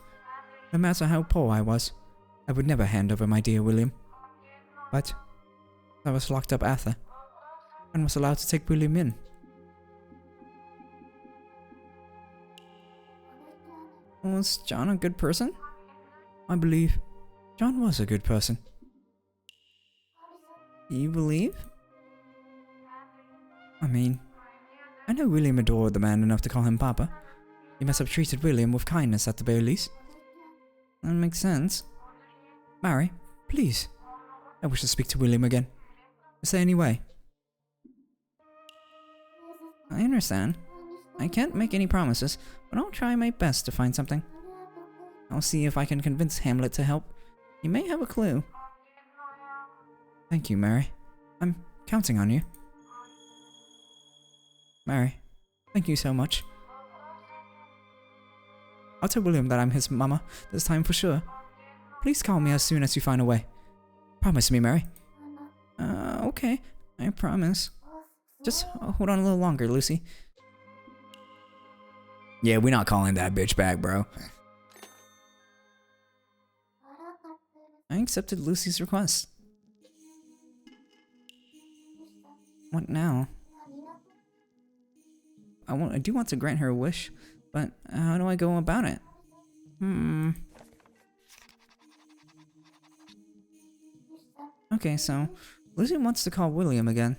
No matter how poor I was, I would never hand over my dear William. But I was locked up after, and was allowed to take William in. Was John a good person? I believe John was a good person. You believe? I mean, I know William adored the man enough to call him Papa. He must have treated William with kindness at the very least. That makes sense. Mary, please. I wish to speak to William again. Is there any way? I understand. I can't make any promises, but I'll try my best to find something. I'll see if I can convince Hamlet to help. He may have a clue. Thank you, Mary. I'm counting on you. Mary, thank you so much. I'll tell William that I'm his mama this time for sure. Please call me as soon as you find a way. Promise me, Mary. Okay. I promise. Just hold on a little longer, Lucy. Yeah, we're not calling that bitch back, bro. I accepted Lucy's request. What now? I do want to grant her a wish, but how do I go about it? Okay, so Lucy wants to call William again.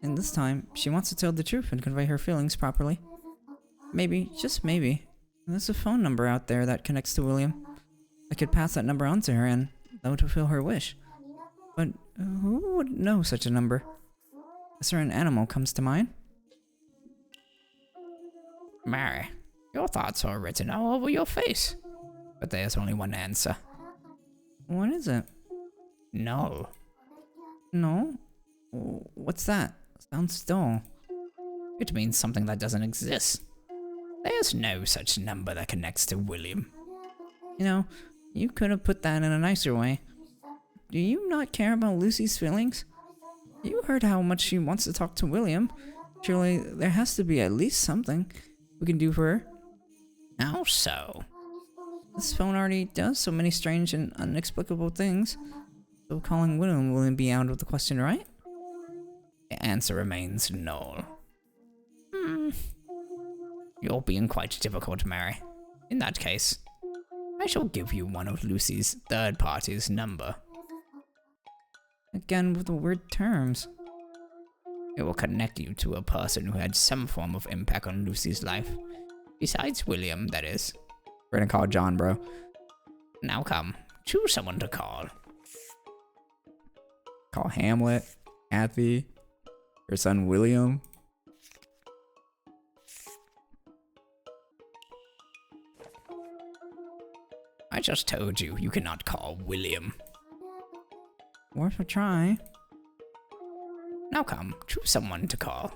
And this time, she wants to tell the truth and convey her feelings properly. Maybe, just maybe, there's a phone number out there that connects to William. I could pass that number on to her and that would fulfill her wish. But who would know such a number? A certain animal comes to mind. Mary, your thoughts are written all over your face. But there's only one answer. What is it? No. No? What's that? Sounds dull. It means something that doesn't exist. There's no such number that connects to William. You know, you could have put that in a nicer way. Do you not care about Lucy's feelings? You heard how much she wants to talk to William. Surely there has to be at least something we can do for her. How so? This phone already does so many strange and inexplicable things. So calling William wouldn't be out of the question, right? The answer remains null. You're being quite difficult, Mary. In that case, I shall give you one of Lucy's third party's number. Again with the weird terms. It will connect you to a person who had some form of impact on Lucy's life. Besides William, that is. We're gonna call John, bro. Now come, choose someone to call. Call Hamlet, Kathy, her son William. I just told you, you cannot call William. Worth a try. Now come, choose someone to call.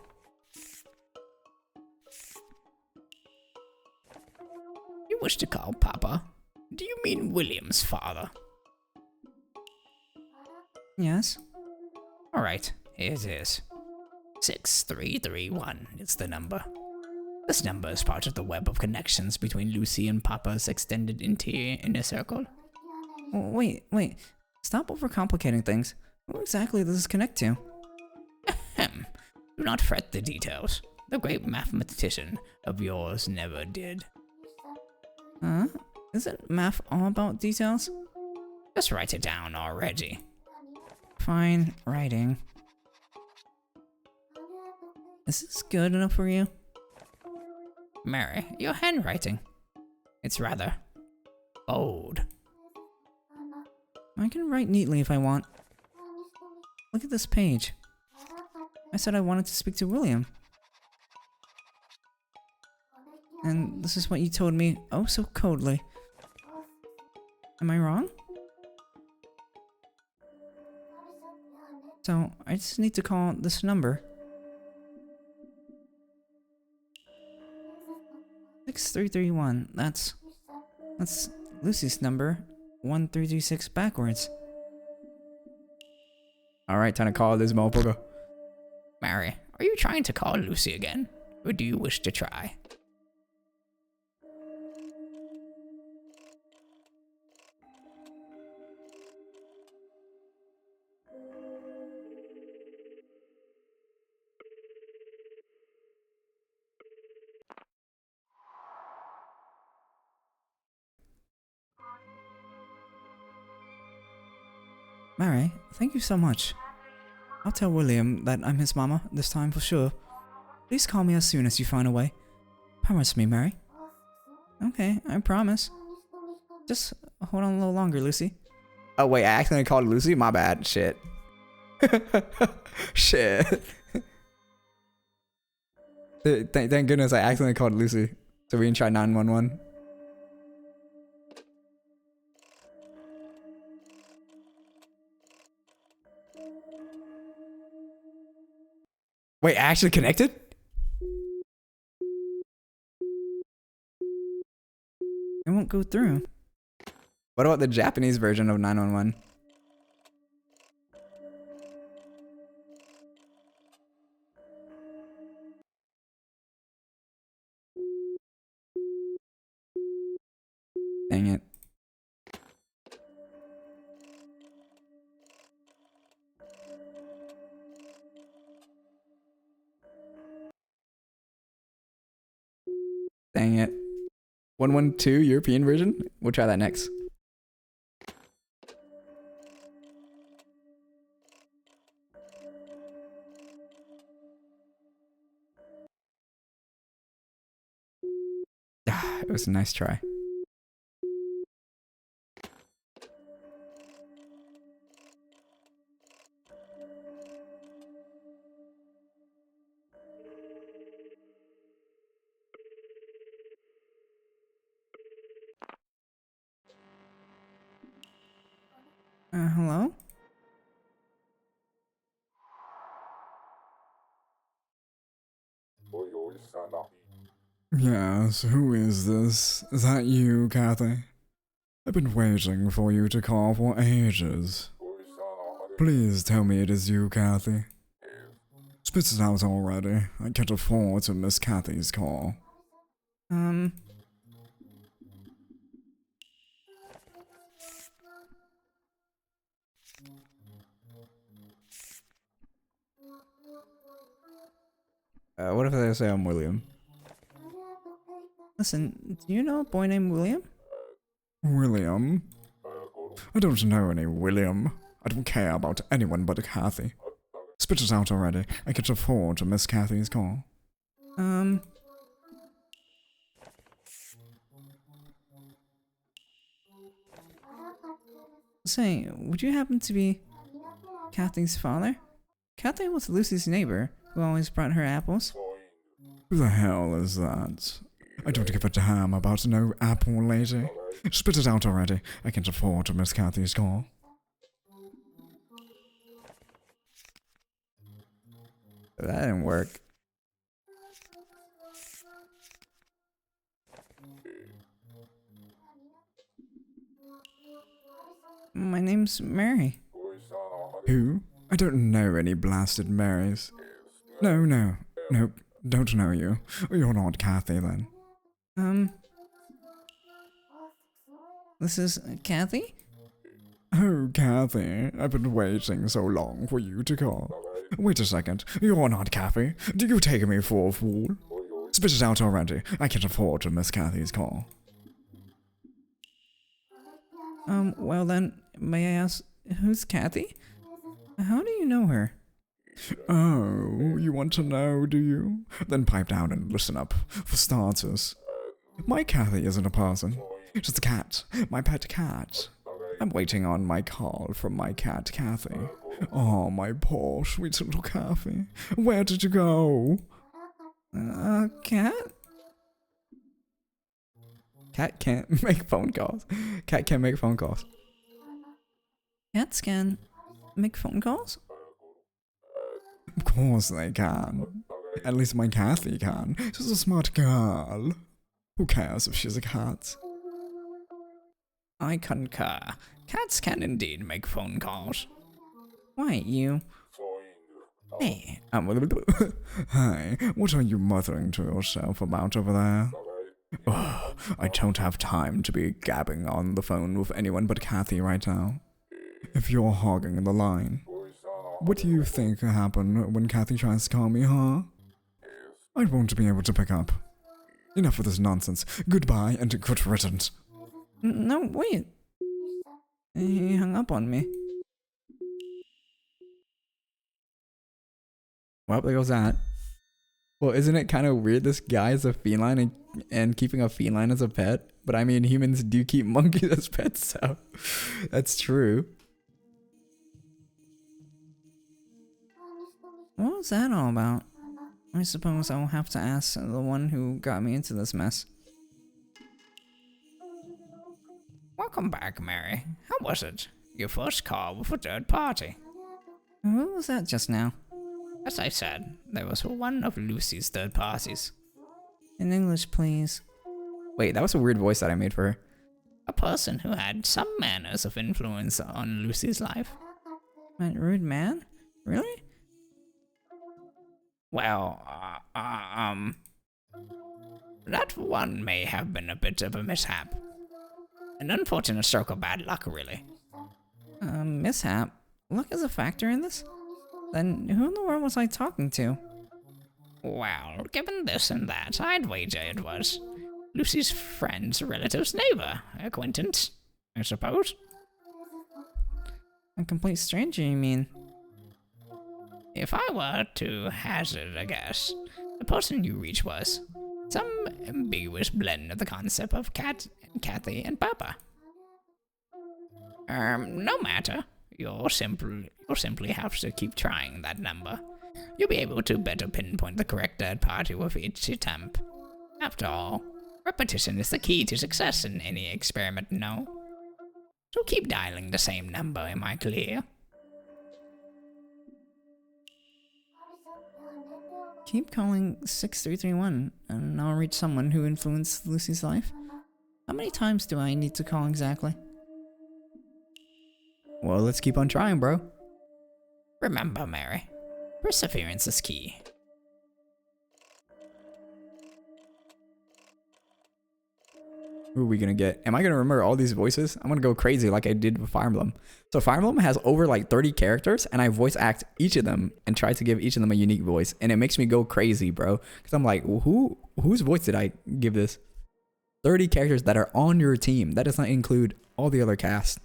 You wish to call Papa? Do you mean William's father? Yes. Alright, here it is. 6331 is the number. This number is part of the web of connections between Lucy and Papa's extended interior inner circle. Wait. Stop overcomplicating things. Who exactly does this connect to? Ahem. Do not fret the details. The great mathematician of yours never did. Huh? Isn't math all about details? Just write it down already. Fine, writing. Is this good enough for you? Mary, your handwriting. It's rather bold. I can write neatly if I want. Look at this page. I said I wanted to speak to William. And this is what you told me oh so coldly. Am I wrong? So, I just need to call this number. 6331. That's Lucy's number. 1336 backwards. Alright, time to call this motherfucker. Mary, are you trying to call Lucy again? Or do you wish to try? Mary, thank you so much. I'll tell William that I'm his mama this time for sure. Please call me as soon as you find a way. Promise me, Mary. Okay, I promise. Just hold on a little longer, Lucy. Oh wait, I accidentally called Lucy? My bad. Shit. Shit. Thank goodness I accidentally called Lucy. So we can try 911. Wait, I actually connected? It won't go through. What about the Japanese version of 911? Dang it. 112 European version? We'll try that next. It was a nice try. Hello? Yes, who is this? Is that you, Kathy? I've been waiting for you to call for ages. Please tell me it is you, Kathy. Spit it out already. I can't afford to miss Kathy's call. What if I say I'm William? Listen, do you know a boy named William? William? I don't know any William. I don't care about anyone but Kathy. Spit it out already. I can't afford to miss Kathy's call. Say, would you happen to be Kathy's father? Kathy was Lucy's neighbor, who always brought her apples. Who the hell is that? I don't give a damn about no apple lady. Spit it out already. I can't afford to miss Kathy's call. That didn't work. My name's Mary. Who? I don't know any blasted Marys. No, don't know you. You're not Kathy then. This is Kathy? Oh, Kathy, I've been waiting so long for you to call. Wait a second, you're not Kathy. Do you take me for a fool? Spit it out already. I can't afford to miss Kathy's call. Well then, may I ask, who's Kathy? How do you know her? Oh, you want to know, do you? Then pipe down and listen up. For starters, my Kathy isn't a person. She's a cat. My pet cat. I'm waiting on my call from my cat, Kathy. Oh, my poor, sweet little Kathy. Where did you go? Cat? Cat can't make phone calls. Cat can't make phone calls. Cats can make phone calls? Of course they can. At least my Kathy can. She's a smart girl. Who cares if she's a cat? I concur. Cats can indeed make phone calls. Why, you? Hey, Hi, what are you muttering to yourself about over there? Oh, I don't have time to be gabbing on the phone with anyone but Kathy right now. If you're hogging the line, what do you think will happen when Kathy tries to call me, huh? I won't be able to pick up. Enough of this nonsense. Goodbye and good riddance. No, wait. He hung up on me. Well, there goes that. Well, isn't it kind of weird this guy is a feline and keeping a feline as a pet? But I mean, humans do keep monkeys as pets, so that's true. What was that all about? I suppose I'll have to ask the one who got me into this mess. welcome back, Mary. How was it? Your first call with a third party. Who was that just now? As I said, there was one of Lucy's third parties. In English, please. Wait, that was a weird voice that I made for her. A person who had some manners of influence on Lucy's life. That rude man? Really? Well, that one may have been a bit of a mishap. An unfortunate stroke of bad luck, really. Mishap? Luck is a factor in this? Then who in the world was I talking to? Well, given this and that, I'd wager it was Lucy's friend's relative's neighbor, acquaintance, I suppose. A complete stranger, you mean? If I were to hazard a guess, the person you reached was some ambiguous blend of the concept of Cat and Kathy and Papa. No matter. You'll simply have to keep trying that number. You'll be able to better pinpoint the correct third party with each attempt. After all, repetition is the key to success in any experiment, no? So keep dialing the same number, am I clear? Keep calling 6331 and I'll reach someone who influenced Lucy's life. How many times do I need to call exactly? Well, let's keep on trying, bro. Remember, Mary, perseverance is key. Who are we gonna get? Am I gonna remember all these voices? I'm gonna go crazy like I did with Fire Emblem. So Fire Emblem has over like 30 characters, and I voice act each of them and try to give each of them a unique voice, and it makes me go crazy, bro. Because I'm like, well, whose voice did I give this? 30 characters that are on your team. That does not include all the other cast.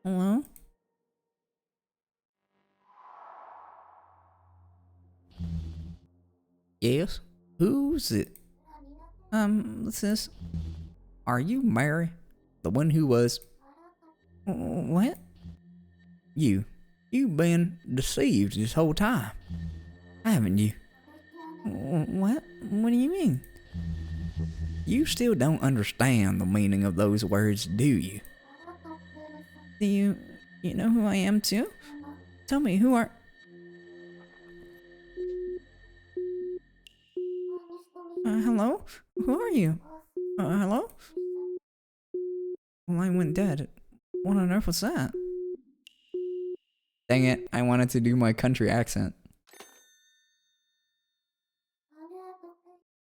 Hello? Yes? Who's it? This is... Are you Mary? The one who was... What? You've been deceived this whole time, haven't you? What? What do you mean? You still don't understand the meaning of those words, do you? Do you know who I am too? Tell me, who are... Hello? Who are you? Hello? The line went dead. What on earth was that? Dang it, I wanted to do my country accent.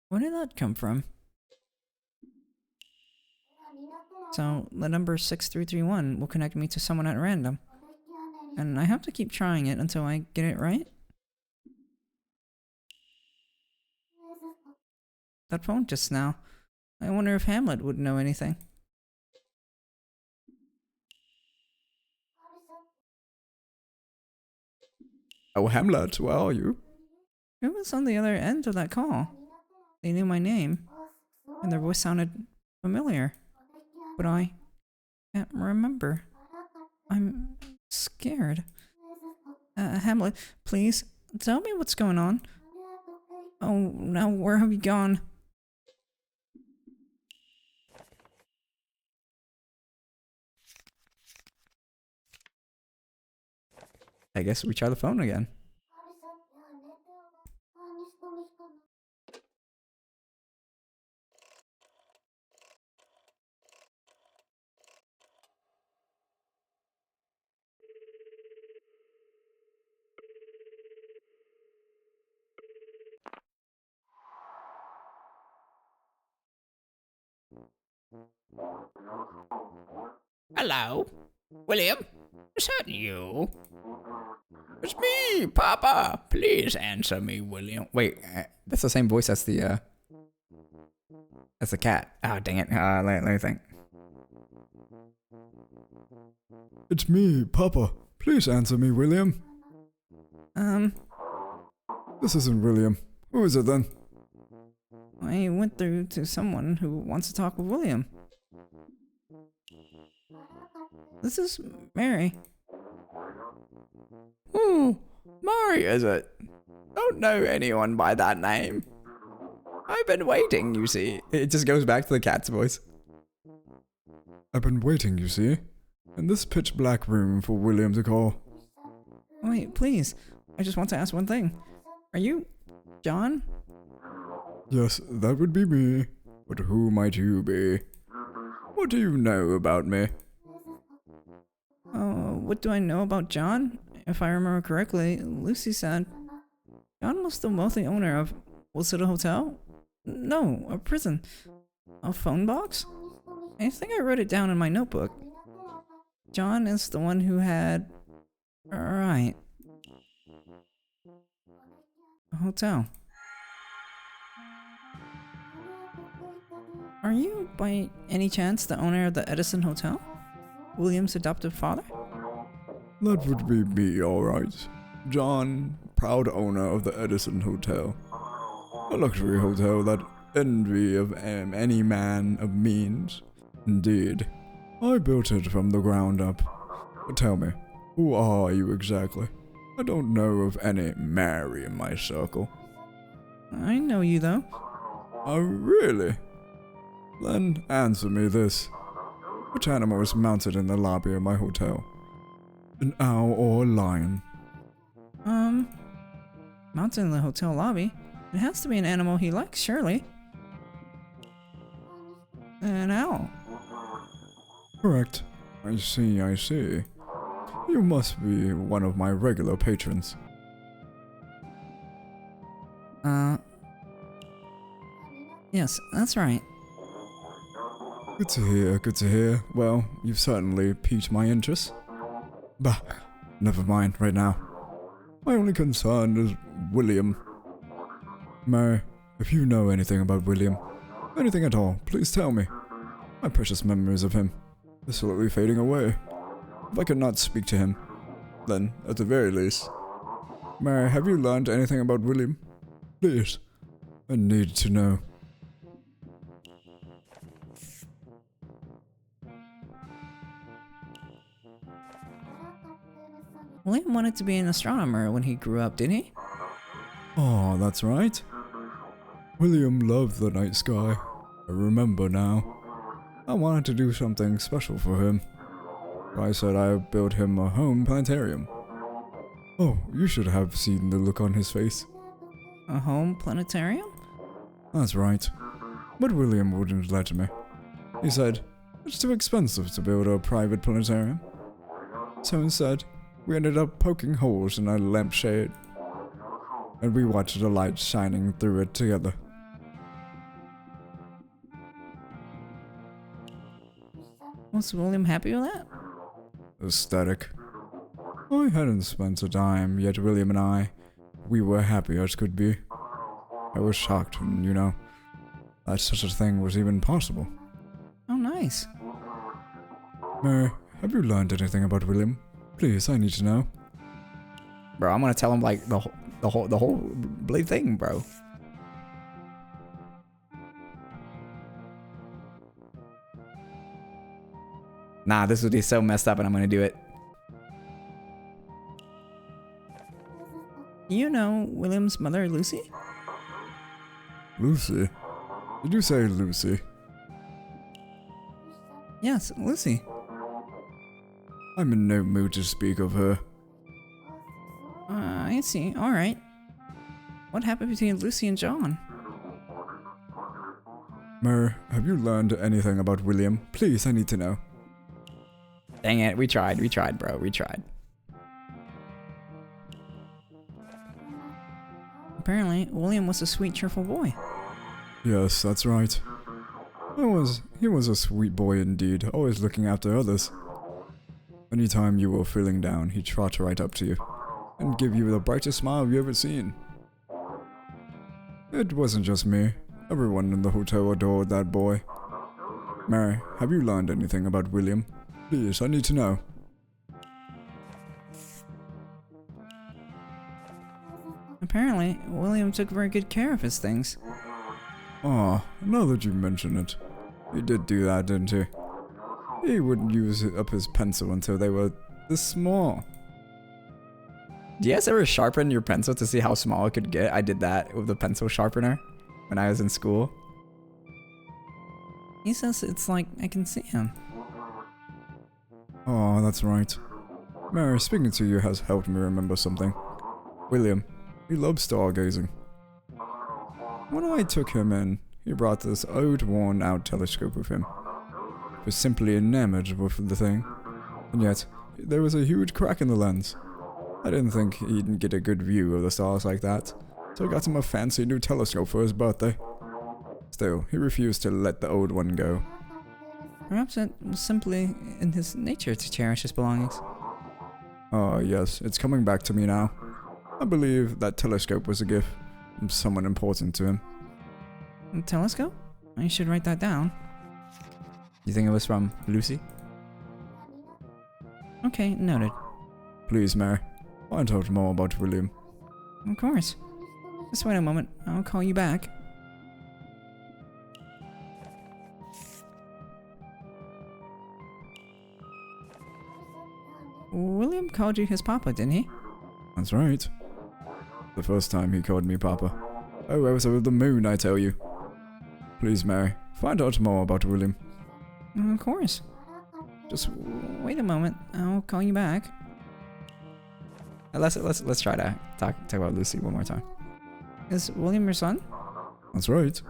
Where did that come from? So, the number 6331 will connect me to someone at random. And I have to keep trying it until I get it right? That phone just now. I wonder if Hamlet would know anything. Oh, Hamlet, where are you? Who was on the other end of that call? They knew my name, and their voice sounded familiar. But I can't remember. I'm scared. Hamlet, please, tell me what's going on. Oh, now where have you gone? I guess we try the phone again. Hello? William? Is that you? It's me, Papa. Please answer me, William. Wait, that's the same voice as the cat. Oh, dang it. Let me think. It's me, Papa. Please answer me, William. This isn't William. Who is it then? I went through to someone who wants to talk with William. This is Mary. Oh, Mary, is it? Don't know anyone by that name. I've been waiting, you see. It just goes back to the cat's voice. I've been waiting, you see, in this pitch black room for William to call. Wait, please. I just want to ask one thing. Are you John? Yes, that would be me. But who might you be? What do you know about me? What do I know about John? If I remember correctly, Lucy said John was the wealthy owner of, was it a hotel? No, a prison. A phone box? I think I wrote it down in my notebook. John is the one who had... Right. A hotel. Are you, by any chance, the owner of the Edison Hotel? William's adoptive father? That would be me, alright. John, proud owner of the Edison Hotel. A luxury hotel that envy of any man of means. Indeed. I built it from the ground up. But tell me, who are you exactly? I don't know of any Mary in my circle. I know you, though. Oh, really? Then answer me this. Which animal is mounted in the lobby of my hotel? An owl or a lion? Mounted in the hotel lobby. It has to be an animal he likes, surely. An owl. Correct. I see, I see. You must be one of my regular patrons. Yes, that's right. Good to hear, good to hear. Well, you've certainly piqued my interest. Bah, never mind right now. My only concern is William. Mary, if you know anything about William, anything at all, please tell me. My precious memories of him are slowly fading away. If I could not speak to him, then, at the very least. Mary, have you learned anything about William? Please, I need to know. William wanted to be an astronomer when he grew up, didn't he? Oh, that's right. William loved the night sky. I remember now. I wanted to do something special for him. I said I'd build him a home planetarium. Oh, you should have seen the look on his face. A home planetarium? That's right. But William wouldn't let me. He said, it's too expensive to build a private planetarium. So instead, we ended up poking holes in a lampshade. And we watched the light shining through it together. Was William happy with that? Aesthetic. I hadn't spent a dime, yet William and we were happy as could be. I was shocked, you know, that such a thing was even possible. Oh, nice. Mary, have you learned anything about William? Please, I need to know. Bro, I'm gonna tell him like the whole blade thing, bro. Nah, this would be so messed up and I'm gonna do it. You know William's mother, Lucy? Lucy? Did you say Lucy? Yes, Lucy. I'm in no mood to speak of her. I see. Alright. What happened between Lucy and John? Mary, have you learned anything about William? Please, I need to know. Dang it, we tried, bro, we tried. Apparently, William was a sweet, cheerful boy. Yes, that's right. He was a sweet boy indeed, always looking after others. Anytime you were feeling down, he'd trot right up to you and give you the brightest smile you ever seen. It wasn't just me. Everyone in the hotel adored that boy. Mary, have you learned anything about William? Please, I need to know. Apparently, William took very good care of his things. Ah, now that you mention it, he did do that, didn't he? He wouldn't use up his pencil until they were this small. Do you guys ever sharpen your pencil to see how small it could get? I did that with the pencil sharpener when I was in school. He says it's like I can see him. Oh, that's right. Mary, speaking to you has helped me remember something. William, he loves stargazing. When I took him in, he brought this old worn-out telescope with him. He was simply enamored with the thing, and yet there was a huge crack in the lens. I didn't think he'd get a good view of the stars like that, so I got him a fancy new telescope for his birthday. Still, he refused to let the old one go. Perhaps it was simply in his nature to cherish his belongings. Oh yes, it's coming back to me now. I believe that telescope was a gift from someone important to him. A telescope? I should write that down. You think it was from Lucy? Okay, noted. Please, Mary, find out more about William. Of course. Just wait a moment. I'll call you back. William called you his papa, didn't he? That's right. The first time he called me Papa. Oh, I was over the moon, I tell you. Please, Mary, find out more about William. Of course. Just wait a moment. I'll call you back. Let's try to talk about Lucy one more time. Is William your son? That's right.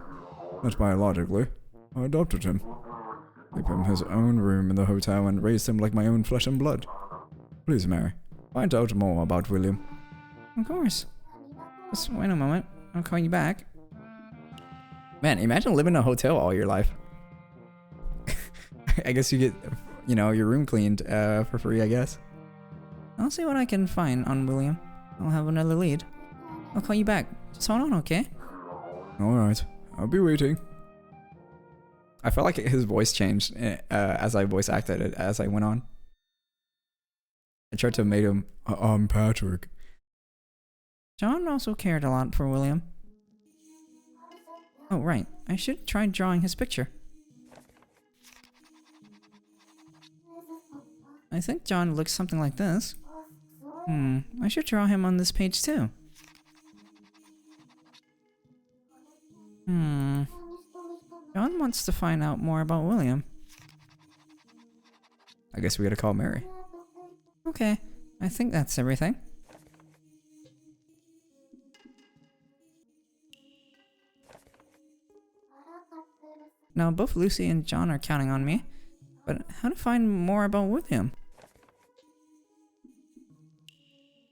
Not biologically. I adopted him. Gave him his own room in the hotel and raised him like my own flesh and blood. Please, Mary, find out more about William. Of course. Just wait a moment. I'll call you back. Man, imagine living in a hotel all your life. I guess you get, your room cleaned for free, I guess. I'll see what I can find on William. I'll have another lead. I'll call you back. Just hold on, okay? Alright, I'll be waiting. I felt like his voice changed as I voice acted it as I went on. I tried to make him, I'm Patrick. John also cared a lot for William. Oh, right. I should try drawing his picture. I think John looks something like this. I should draw him on this page too. John wants to find out more about William. I guess we gotta call Mary. Okay, I think that's everything. Now, both Lucy and John are counting on me, but how to find more about William?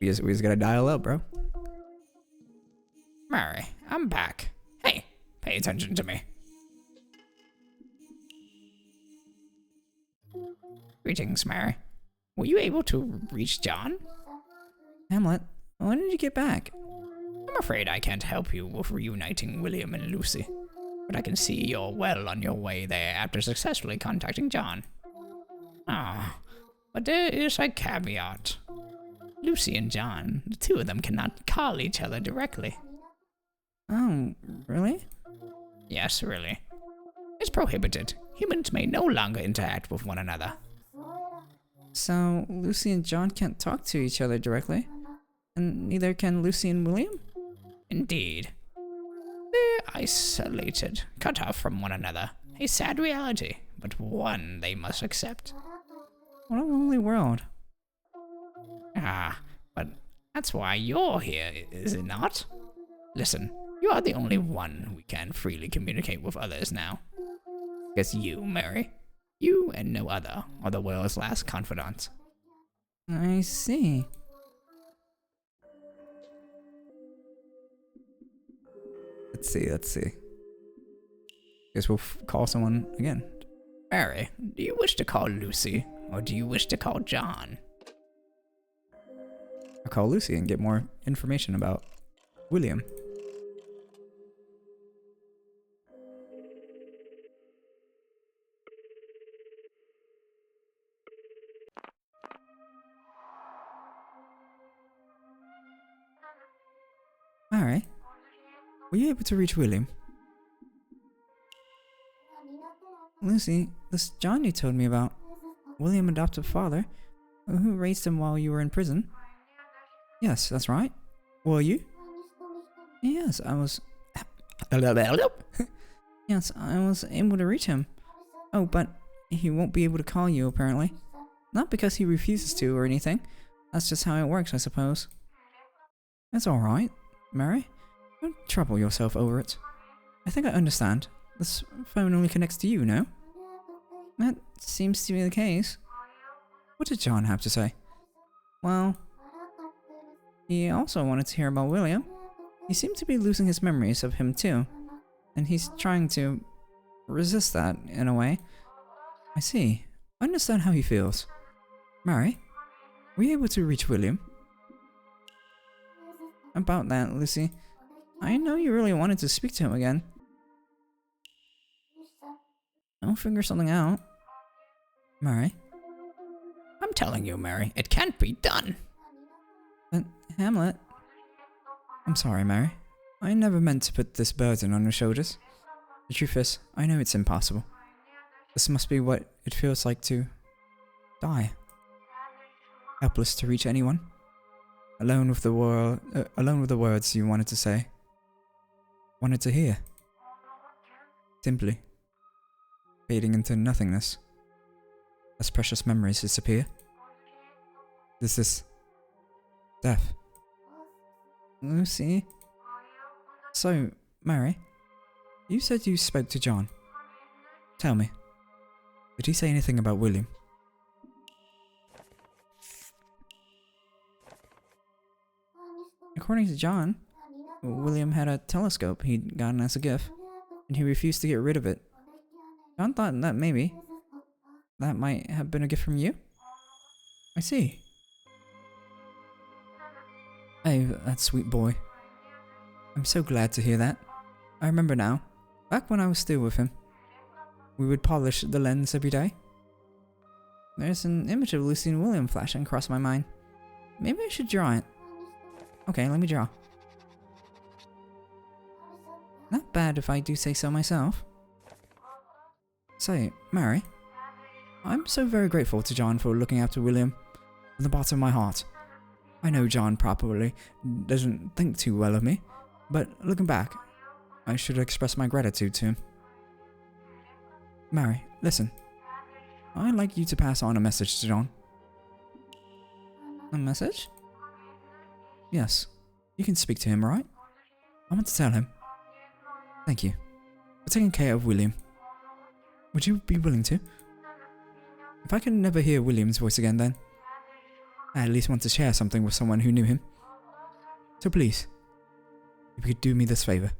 We just gotta dial up, bro. Mary, I'm back. Hey, pay attention to me. Greetings, Mary. Were you able to reach John? Hamlet, when did you get back? I'm afraid I can't help you with reuniting William and Lucy, but I can see you're well on your way there after successfully contacting John. But there is a caveat. Lucy and John, the two of them cannot call each other directly. Oh, really? Yes, really. It's prohibited. Humans may no longer interact with one another. So, Lucy and John can't talk to each other directly? And neither can Lucy and William? Indeed. They're isolated, cut off from one another. A sad reality, but one they must accept. What a lonely world. But that's why you're here, is it not? Listen, you are the only one we can freely communicate with others now. Guess you, Mary. You and no other are the world's last confidants. I see. Let's see. Guess we'll call someone again. Mary, do you wish to call Lucy, or do you wish to call John? I'll call Lucy and get more information about William. Mary, were you able to reach William? Lucy, this John you told me about, William adopted father, who raised him while you were in prison. Yes, that's right. Were you? Yes, I was... Yes, I was able to reach him. Oh, but he won't be able to call you, apparently. Not because he refuses to or anything. That's just how it works, I suppose. That's alright, Mary. Don't trouble yourself over it. I think I understand. This phone only connects to you, no? That seems to be the case. What did John have to say? Well, he also wanted to hear about William. He seemed to be losing his memories of him too, and he's trying to resist that in a way. I see. I understand how he feels. Mary, were you able to reach William? About that, Lucy. I know you really wanted to speak to him again. I'll figure something out. Mary? I'm telling you, Mary, it can't be done. But, Hamlet... I'm sorry, Mary. I never meant to put this burden on your shoulders. The truth is, I know it's impossible. This must be what it feels like to... die. Helpless to reach anyone. Alone with the words you wanted to say. Wanted to hear. Simply. Fading into nothingness. As precious memories disappear. This is... death. Lucy? So, Mary, you said you spoke to John. Tell me, did he say anything about William? According to John, William had a telescope he'd gotten as a gift, and he refused to get rid of it. John thought that maybe that might have been a gift from you? I see. Oh, that sweet boy. I'm so glad to hear that. I remember now, back when I was still with him, we would polish the lens every day. There's an image of Lucy and William flashing across my mind. Maybe I should draw it. Okay, let me draw. Not bad if I do say so myself. Say, Mary, I'm so very grateful to John for looking after William from the bottom of my heart. I know John probably doesn't think too well of me, but looking back, I should express my gratitude to him. Mary, listen. I'd like you to pass on a message to John. A message? Yes. You can speak to him, right? I want to tell him. Thank you for taking care of William. Would you be willing to? If I can never hear William's voice again, then I at least want to share something with someone who knew him. So please, if you could do me this favor.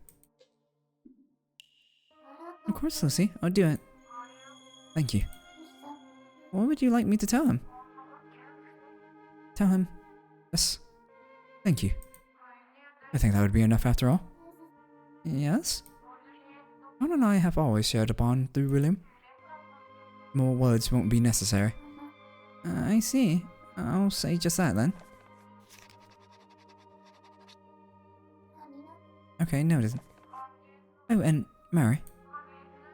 Of course, Lucy, I'll do it. Thank you. What would you like me to tell him? Tell him, yes, thank you. I think that would be enough after all. Yes? John and I have always shared a bond through William. More words won't be necessary. I see. I'll say just that then. Okay, noted. Oh, and Mary,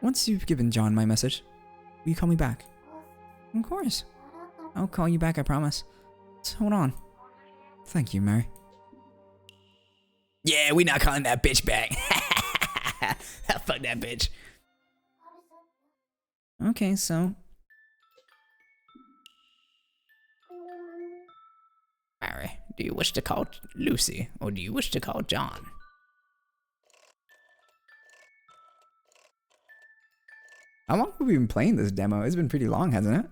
once you've given John my message, will you call me back? Of course. I'll call you back, I promise. Just hold on. Thank you, Mary. Yeah, we not calling that bitch back. Fuck that bitch. Okay, so... Mary, do you wish to call Lucy, or do you wish to call John? How long have we been playing this demo? It's been pretty long, hasn't it?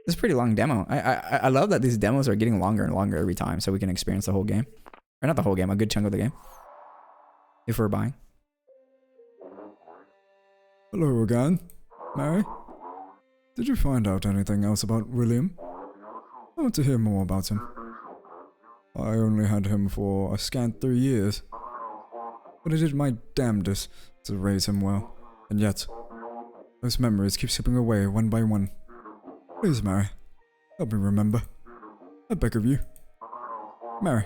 It's a pretty long demo. I love that these demos are getting longer and longer every time, so we can experience the whole game. Or not the whole game, a good chunk of the game. If we're buying. Hello again, Mary. Did you find out anything else about William? I want to hear more about him. I only had him for a scant 3 years, but I did my damnedest to raise him well, and yet, those memories keep slipping away one by one. Please, Mary, help me remember. I beg of you. Mary,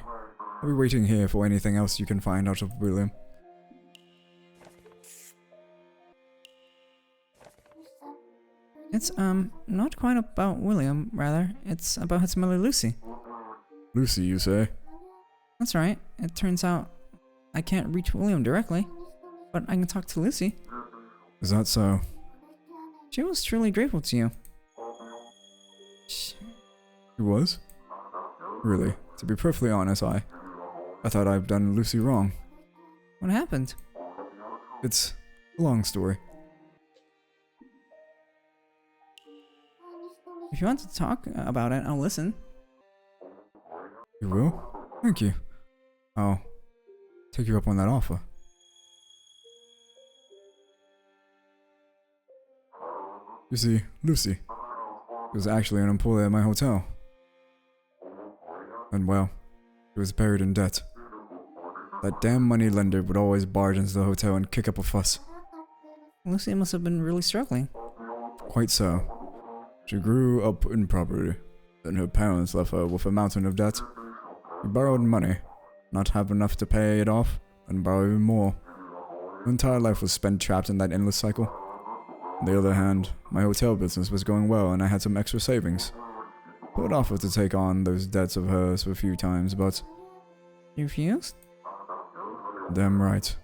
I'll be waiting here for anything else you can find out of William. It's, not quite about William, rather. It's about his mother, Lucy. Lucy, you say? That's right. It turns out I can't reach William directly, but I can talk to Lucy. Is that so? She was truly grateful to you. She was? Really, to be perfectly honest, I thought I've done Lucy wrong. What happened? It's a long story. If you want to talk about it, I'll listen. You will? Thank you. I'll take you up on that offer. You see, Lucy was actually an employee at my hotel. And well, she was buried in debt. That damn money lender would always barge into the hotel and kick up a fuss. Lucy must have been really struggling. Quite so. She grew up in poverty. Then her parents left her with a mountain of debt. She borrowed money, not have enough to pay it off, and borrow even more. Her entire life was spent trapped in that endless cycle. On the other hand, my hotel business was going well and I had some extra savings. I would offer to take on those debts of hers a few times, but You refused? damn right.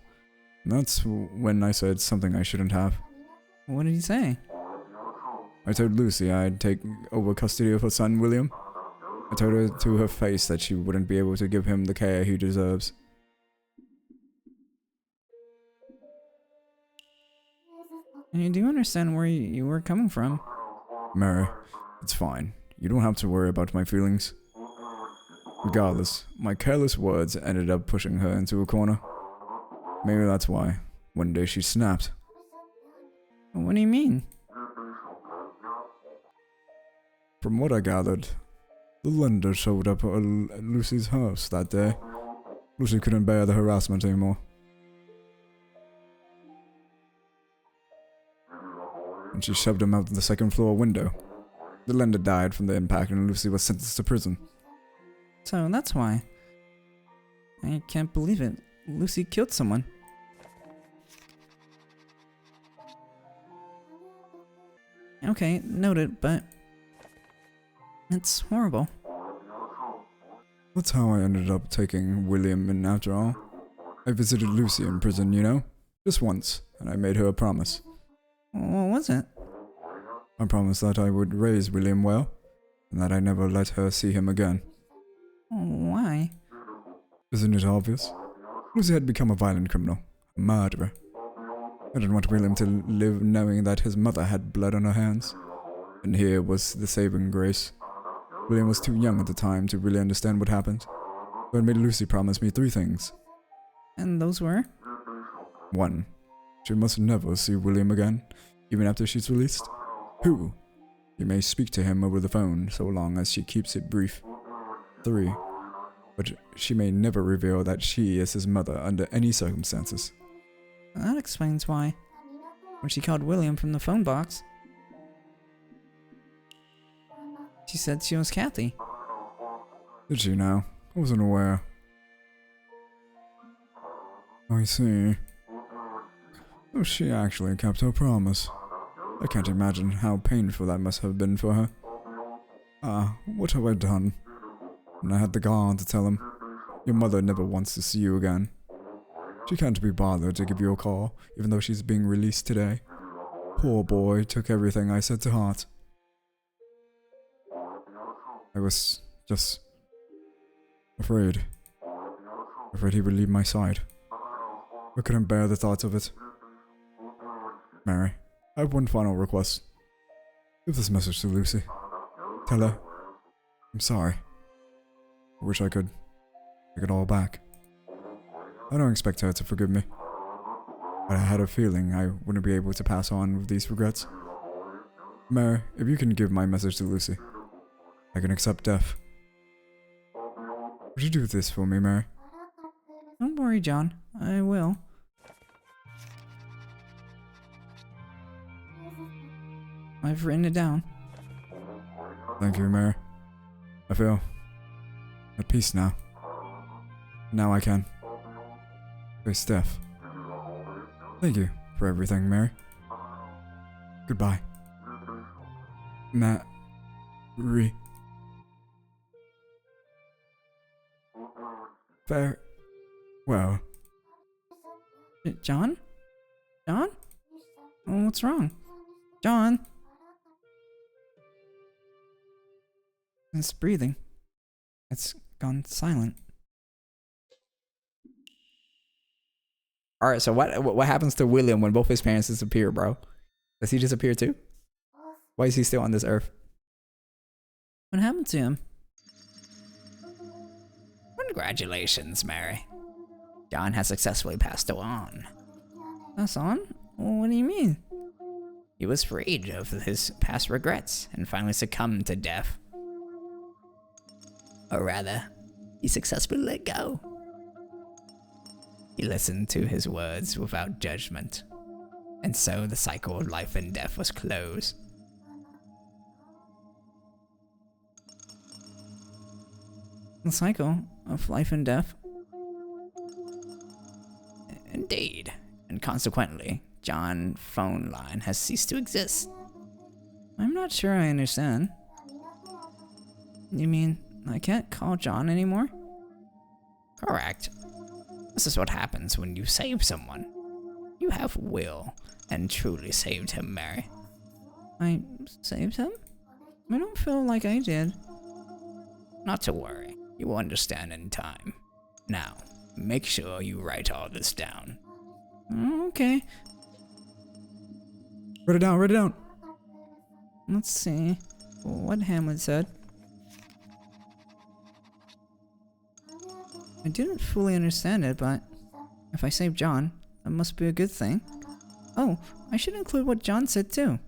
And that's when I said something I shouldn't have. What did he say? I told Lucy I'd take over custody of her son, William. I told her to her face that she wouldn't be able to give him the care he deserves. And you do understand where you were coming from. Mary, it's fine. You don't have to worry about my feelings. Regardless, my careless words ended up pushing her into a corner. Maybe that's why. One day she snapped. What do you mean? From what I gathered, the lender showed up at Lucy's house that day. Lucy couldn't bear the harassment anymore. And she shoved him out the second floor window. The lender died from the impact and Lucy was sentenced to prison. So that's why. I can't believe it. Lucy killed someone. Okay, noted, but it's horrible. That's how I ended up taking William in after all. I visited Lucy in prison, you know? Just once, and I made her a promise. What was it? I promised that I would raise William well, and that I'd never let her see him again. Why? Isn't it obvious? Lucy had become a violent criminal, a murderer. I didn't want William to live knowing that his mother had blood on her hands. And here was the saving grace. William was too young at the time to really understand what happened, so I made Lucy promise me 3 things. And those were? 1. She must never see William again, even after she's released. 2. You may speak to him over the phone so long as she keeps it brief. 3. But she may never reveal that she is his mother under any circumstances. That explains why. When she called William from the phone box, she said she was Kathy. Did she now? I wasn't aware. I see. Oh, she actually kept her promise. I can't imagine how painful that must have been for her. What have I done? And I had the gall to tell him, your mother never wants to see you again. She can't be bothered to give you a call, even though she's being released today. Poor boy took everything I said to heart. I was just afraid. Afraid he would leave my side. I couldn't bear the thoughts of it. Mary, I have one final request. Give this message to Lucy. Tell her, I'm sorry. I wish I could take it all back. I don't expect her to forgive me, but I had a feeling I wouldn't be able to pass on with these regrets. Mary, if you can give my message to Lucy, I can accept death. Would you do this for me, Mary? Don't worry, John. I will. I've written it down. Thank you, Mary. I feel at peace now. Now I can face death. Thank you for everything, Mary. Goodbye. Mary. Farewell. John? John? Oh, what's wrong? John? It's breathing. It's gone silent. Alright, so what happens to William when both his parents disappear, bro? Does he disappear too? Why is he still on this earth? What happened to him? Congratulations, Mary. John has successfully passed on. That's on? What do you mean? He was freed of his past regrets and finally succumbed to death. Or rather, he successfully let go. He listened to his words without judgment, and so the cycle of life and death was closed. The cycle of life and death. Indeed. And consequently, John's phone line has ceased to exist. I'm not sure I understand. You mean I can't call John anymore? Correct. This is what happens when you save someone. You have will and truly saved him, Mary. I saved him? I don't feel like I did. Not to worry. You will understand in time. Now, make sure you write all this down. Okay. Write it down, write it down. Let's see what Hamlet said. I didn't fully understand it, but if I save John, that must be a good thing. Oh, I should include what John said too.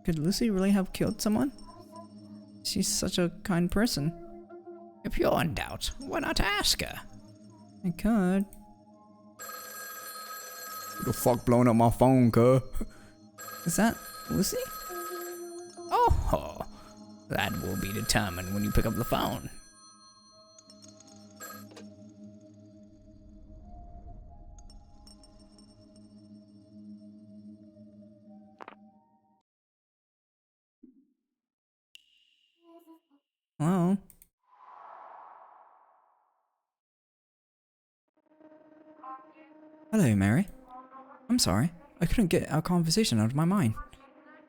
Could Lucy really have killed someone? She's such a kind person. If you're in doubt, why not ask her? I could. Who the fuck blowing up my phone, cuh? Is that Lucy? Oh, that will be determined when you pick up the phone. Hello? Hello, Mary. I'm sorry. I couldn't get our conversation out of my mind.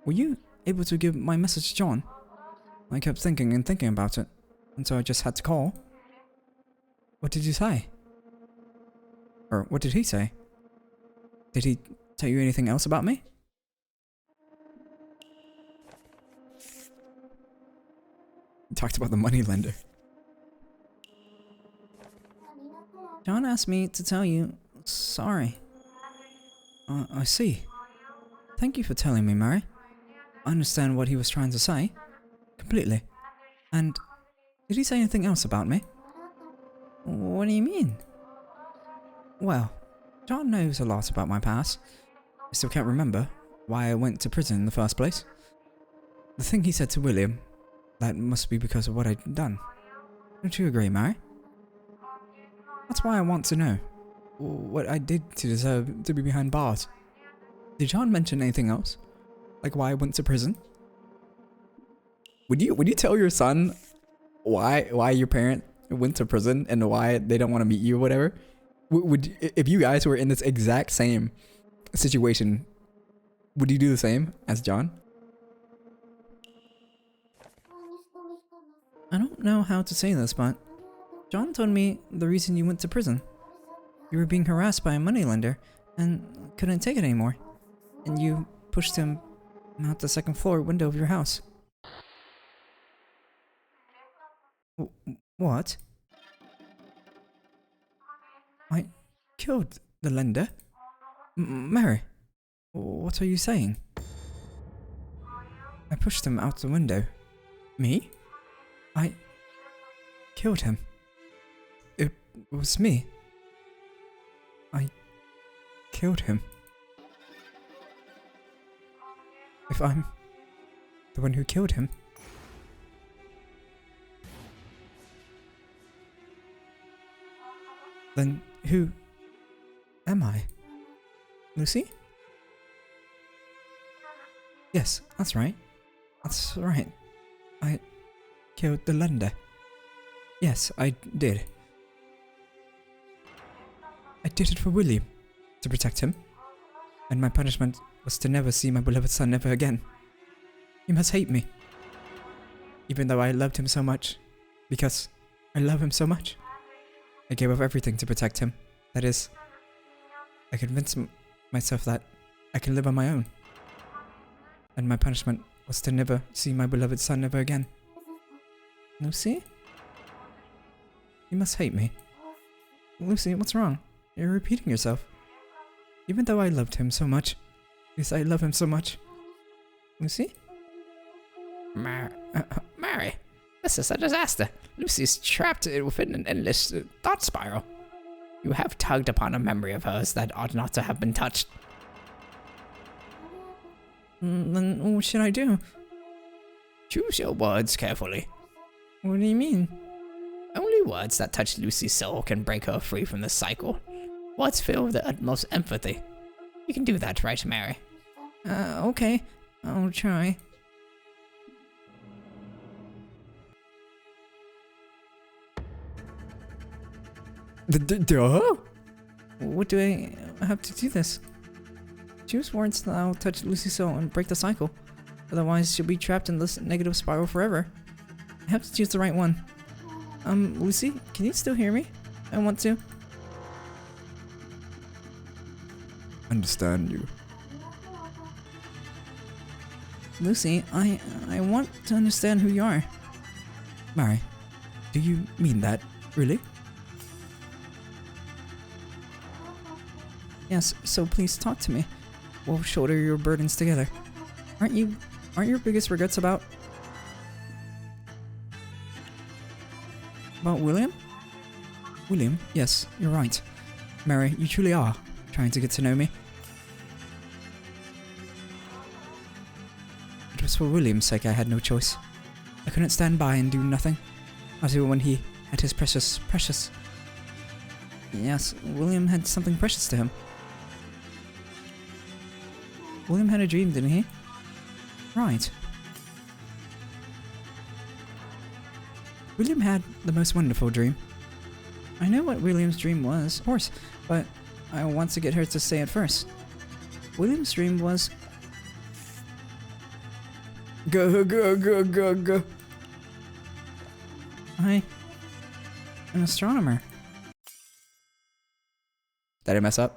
Were you able to give my message to John? I kept thinking and thinking about it, and so I just had to call. What did you say? Or what did he say? Did he tell you anything else about me? You talked about the moneylender. John asked me to tell you sorry. I see. Thank you for telling me, Mary. I understand what he was trying to say. Completely. And did he say anything else about me? What do you mean? Well, John knows a lot about my past. I still can't remember why I went to prison in the first place. The thing he said to William, that must be because of what I'd done. Don't you agree, Mary? That's why I want to know what I did to deserve to be behind bars. Did John mention anything else? Like why I went to prison? Would you tell your son why your parent went to prison and why they don't want to meet you or whatever? Would if you guys were in this exact same situation, would you do the same as John? I don't know how to say this, but John told me the reason you went to prison. You were being harassed by a moneylender and couldn't take it anymore. And you pushed him out the second floor window of your house. What? I killed the lender? Mary, what are you saying? I pushed him out the window. Me? I killed him. It was me. I killed him. If I'm the one who killed him, then who am I? Lucy? Yes, that's right. That's right. I killed the lender. Yes, I did. I did it for William, to protect him. And my punishment was to never see my beloved son ever again. He must hate me. Even though I loved him so much. Because I love him so much. I gave up everything to protect him. That is, I convinced myself that I can live on my own. And my punishment was to never see my beloved son ever again. Lucy? You must hate me. Lucy, what's wrong? You're repeating yourself. Even though I loved him so much. Yes, I love him so much. Lucy? Mary, this is a disaster. Lucy's trapped within an endless thought spiral. You have tugged upon a memory of hers that ought not to have been touched. Then what should I do? Choose your words carefully. What do you mean? Only words that touch Lucy's soul can break her free from the cycle. Words filled with the utmost empathy. You can do that, right, Mary? Okay. I'll try. Duh? What do I have to do this? Choose words that will touch Lucy's soul and break the cycle. Otherwise, she'll be trapped in this negative spiral forever. I have to choose the right one. Lucy, can you still hear me? I want to. Understand you. Lucy, I want to understand who you are. Mary, do you mean that? Really? Yes, so please talk to me. We'll shoulder your burdens together. Aren't your biggest regrets about William? William, yes, you're right. Mary, you truly are trying to get to know me. It was for William's sake I had no choice. I couldn't stand by and do nothing. Not even when he had his precious. Yes, William had something precious to him. William had a dream, didn't he? Right. William had the most wonderful dream. I know what William's dream was, of course, but I want to get her to say it first. William's dream was... Go. I... an astronomer. Did I mess up?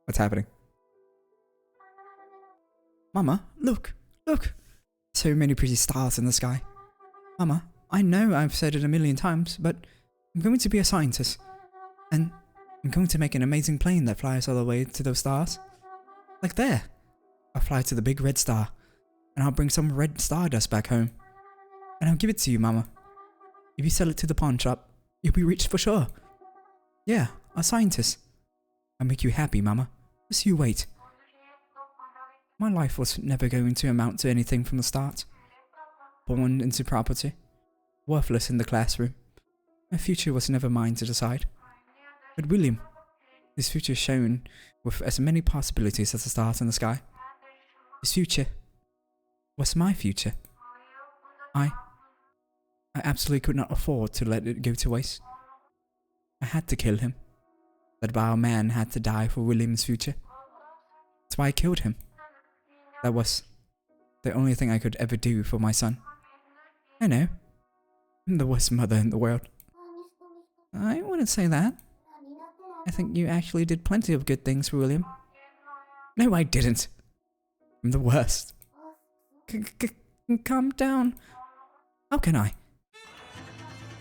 What's happening? Mama, look. So many pretty stars in the sky. Mama, I know I've said it a million times, but I'm going to be a scientist. And I'm going to make an amazing plane that flies all the way to those stars. Like there. I'll fly to the big red star. And I'll bring some red stardust back home. And I'll give it to you, Mama. If you sell it to the pawn shop, you'll be rich for sure. Yeah, a scientist. I'll make you happy, Mama. Just you wait. My life was never going to amount to anything from the start. Born into property. Worthless in the classroom. My future was never mine to decide. But William, his future shone with as many possibilities as the stars in the sky. His future was my future. I absolutely could not afford to let it go to waste. I had to kill him. That vile man had to die for William's future. That's why I killed him. That was the only thing I could ever do for my son. I know. I'm the worst mother in the world. I wouldn't say that. I think you actually did plenty of good things for William. No, I didn't. I'm the worst. Calm down. How can I?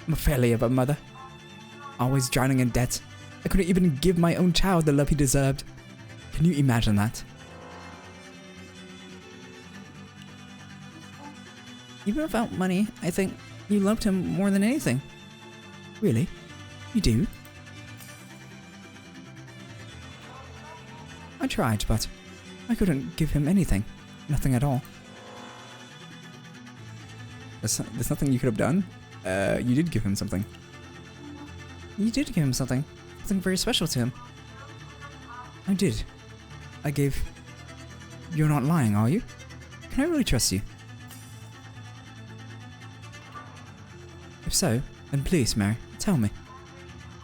I'm a failure of a mother. Always drowning in debt. I couldn't even give my own child the love he deserved. Can you imagine that? Even without money, I think you loved him more than anything. Really? You do? I tried, but I couldn't give him anything. Nothing at all. There's nothing you could have done? You did give him something. You did give him something. Something very special to him. I did. I gave... You're not lying, are you? Can I really trust you? If so, then please, Mary, tell me.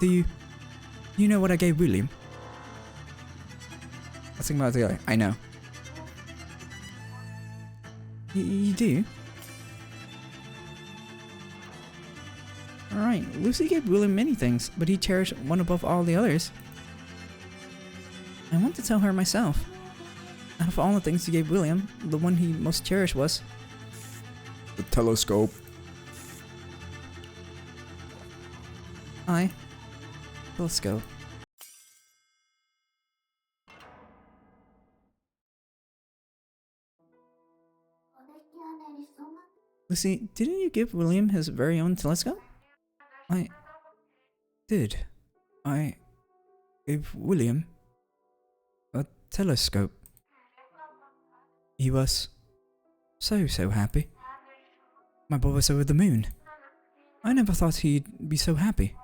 Do you know what I gave William? I think about the other. I know. You do? Alright, Lucy gave William many things, but he cherished one above all the others. I want to tell her myself. Out of all the things he gave William, the one he most cherished was... The telescope. Telescope. Lucy, didn't you give William his very own telescope? I did. I gave William a telescope. He was so happy. My boy was over the moon. I never thought he'd be so happy.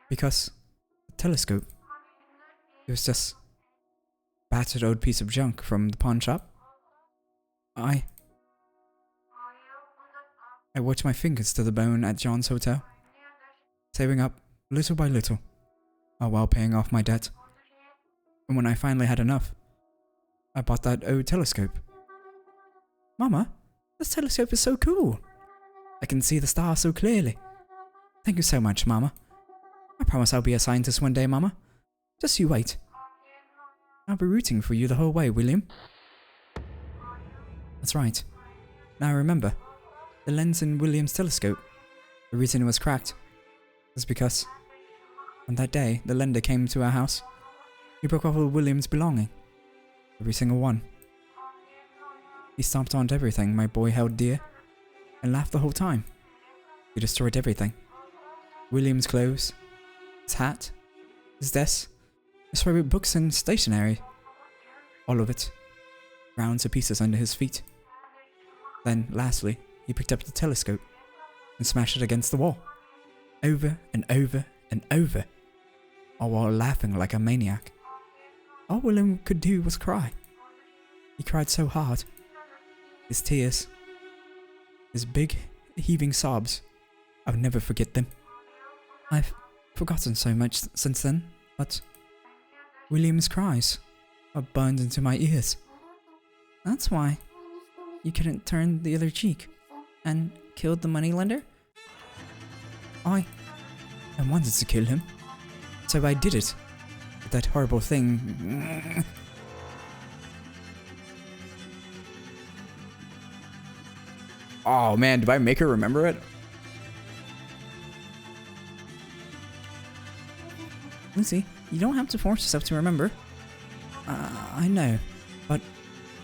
Because the telescope, it was just a battered old piece of junk from the pawn shop. I worked my fingers to the bone at John's hotel, saving up little by little, all while paying off my debt. And when I finally had enough, I bought that old telescope. Mama, this telescope is so cool. I can see the stars so clearly. Thank you so much, Mama. I promise I'll be a scientist one day, Mama. Just you wait. I'll be rooting for you the whole way, William. That's right. Now I remember. The lens in William's telescope, the reason it was cracked, was because on that day the lender came to our house. He broke off all William's belongings. Every single one. He stomped on everything my boy held dear and laughed the whole time. He destroyed everything. William's clothes, his hat, his desk, his favorite books and stationery. All of it. Ground to pieces under his feet. Then, lastly, he picked up the telescope and smashed it against the wall. Over and over and over. All while laughing like a maniac. All William could do was cry. He cried so hard. His tears, his big, heaving sobs, I'll never forget them. I've forgotten so much since then, but William's cries are burned into my ears. That's why you couldn't turn the other cheek and killed the moneylender? I wanted to kill him, so I did it. But that horrible thing. Oh man, did I make her remember it? Lucy, you don't have to force yourself to remember. I know, but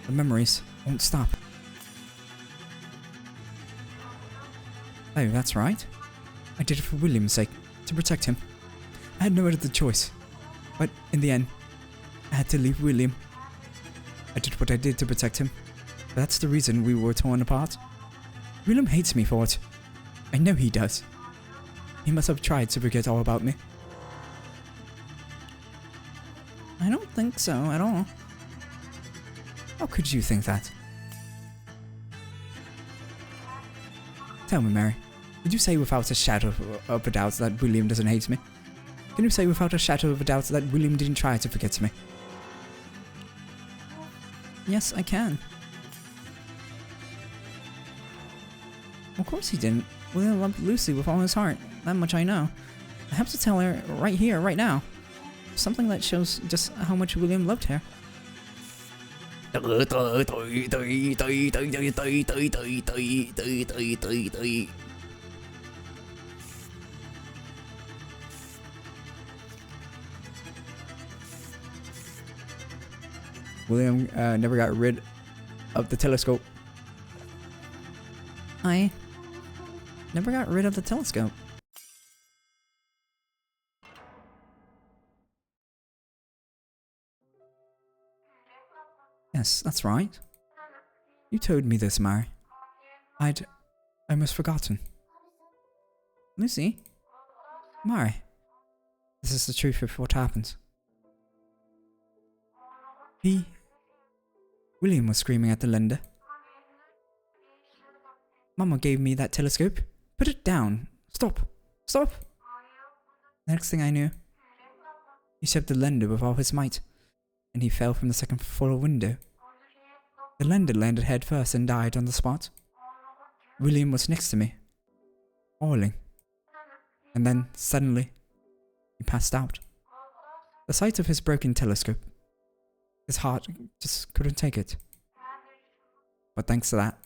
the memories won't stop. Oh, that's right. I did it for William's sake, to protect him. I had no other choice. But in the end, I had to leave William. I did what I did to protect him. But that's the reason we were torn apart. William hates me for it. I know he does. He must have tried to forget all about me. I don't think so at all. How could you think that? Tell me, Mary. Did you say without a shadow of a doubt that William doesn't hate me? Can you say without a shadow of a doubt that William didn't try to forget me? Yes, I can. Of course he didn't. William loved Lucy with all his heart. That much I know. I have to tell her right here, right now. Something that shows just how much William loved her. William never got rid of the telescope. I never got rid of the telescope. Yes, that's right. You told me this, Mary. I'd almost forgotten. Lucy? Mary. This is the truth of what happened. William was screaming at the lender. Mama gave me that telescope. Put it down. Stop. Stop. Next thing I knew, he shoved the lender with all his might, and he fell from the second floor window. The lender landed head first and died on the spot. William was next to me, bawling. And then, suddenly, he passed out. The sight of his broken telescope, his heart just couldn't take it. But thanks to that,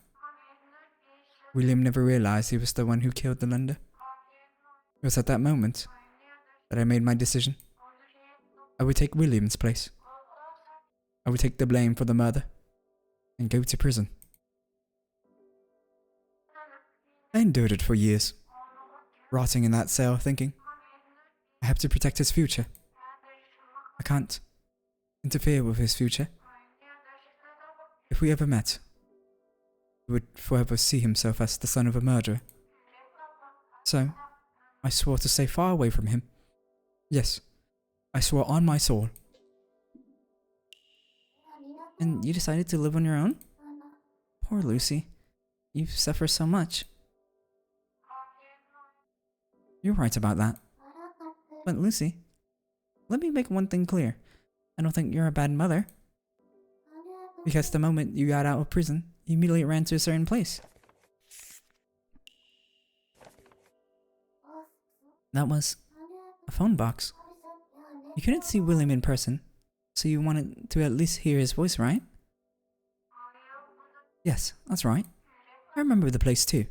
William never realized he was the one who killed the lender. It was at that moment that I made my decision. I would take William's place. I would take the blame for the murder and go to prison. I endured it for years, rotting in that cell thinking, I have to protect his future. I can't interfere with his future. If we ever met, he would forever see himself as the son of a murderer. So, I swore to stay far away from him. Yes, I swore on my soul. And you decided to live on your own? Poor Lucy. You've suffered so much. You're right about that. But Lucy, let me make one thing clear. I don't think you're a bad mother. Because the moment you got out of prison, you immediately ran to a certain place. That was a phone box. You couldn't see William in person, so you wanted to at least hear his voice, right? Yes, that's right. I remember the place too.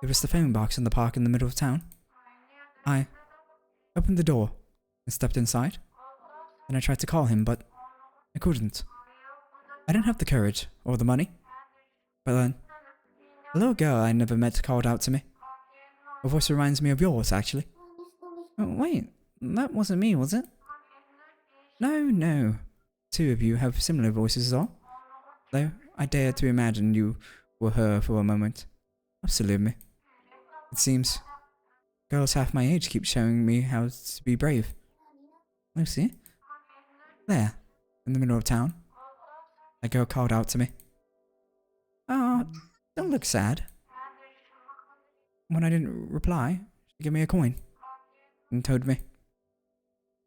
It was the phone box in the park in the middle of town. I opened the door and stepped inside. Then I tried to call him, but I couldn't. I didn't have the courage or the money. But then, a little girl I never met called out to me. Her voice reminds me of yours, actually. Oh, wait, that wasn't me, was it? No. Two of you have similar voices, all. Though I dare to imagine you were her for a moment. Absolutely. It seems girls half my age keep showing me how to be brave. Lucy? There, in the middle of town. A girl called out to me. Oh, don't look sad. When I didn't reply, she gave me a coin and told me,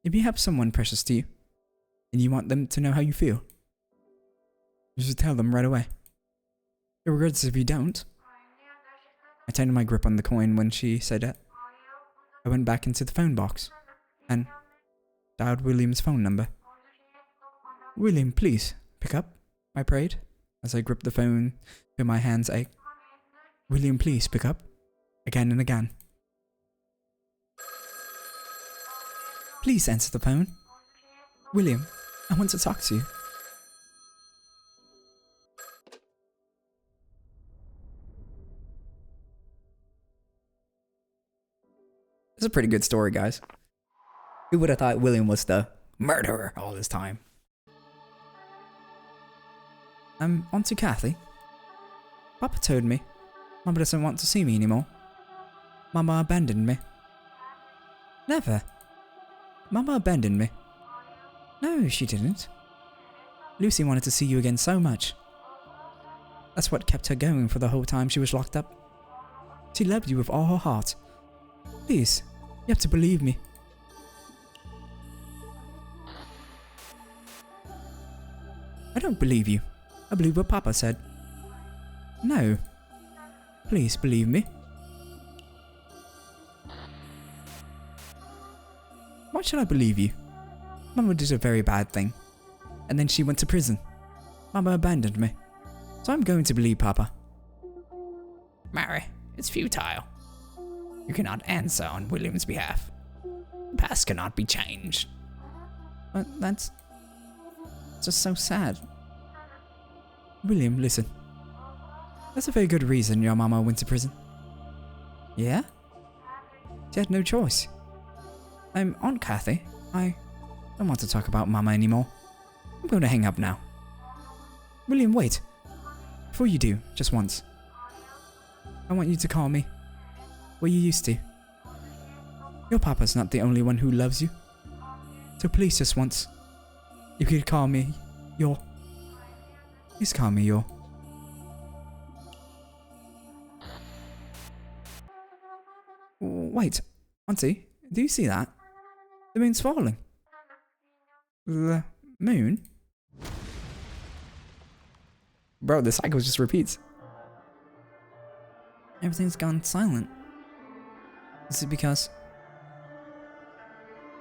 if you have someone precious to you, and you want them to know how you feel, you should tell them right away. Regardless if you don't. I tightened my grip on the coin when she said that. I went back into the phone box and dialed William's phone number. William, please, pick up, I prayed, as I gripped the phone till my hands ached. William, please, pick up, again and again. Please answer the phone. William, I want to talk to you. It's a pretty good story, guys. Who would have thought William was the murderer all this time? On to Kathy. Papa told me Mama doesn't want to see me anymore. Mama abandoned me. Never. Mama abandoned me. No, she didn't. Lucy wanted to see you again so much. That's what kept her going for the whole time she was locked up. She loved you with all her heart. Please, you have to believe me. I don't believe you. I believe what Papa said. No. Please believe me. Why should I believe you? Mama did a very bad thing. And then she went to prison. Mama abandoned me. So I'm going to believe Papa. Mary, it's futile. You cannot answer on William's behalf. The past cannot be changed. But that's just so sad. William, listen. That's a very good reason your mama went to prison. Yeah? She had no choice. Aunt Kathy, I don't want to talk about Mama anymore. I'm going to hang up now. William, wait. Before you do, just once. I want you to call me what you used to. Your papa's not the only one who loves you. So please, just once, you could call me your... Please call me your... Wait, Auntie, do you see that? The moon's falling. The moon? Bro, the cycle just repeats. Everything's gone silent. Is it because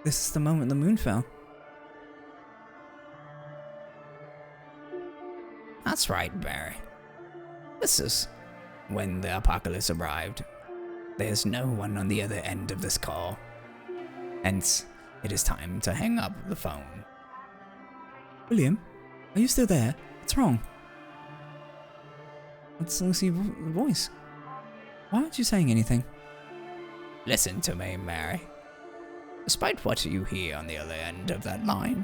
this is the moment the moon fell? That's right, Barry. This is when the apocalypse arrived. There's no one on the other end of this call. Hence, it is time to hang up the phone. William, are you still there? What's wrong? It's Lucy's voice. Why aren't you saying anything? Listen to me, Mary. Despite what you hear on the other end of that line,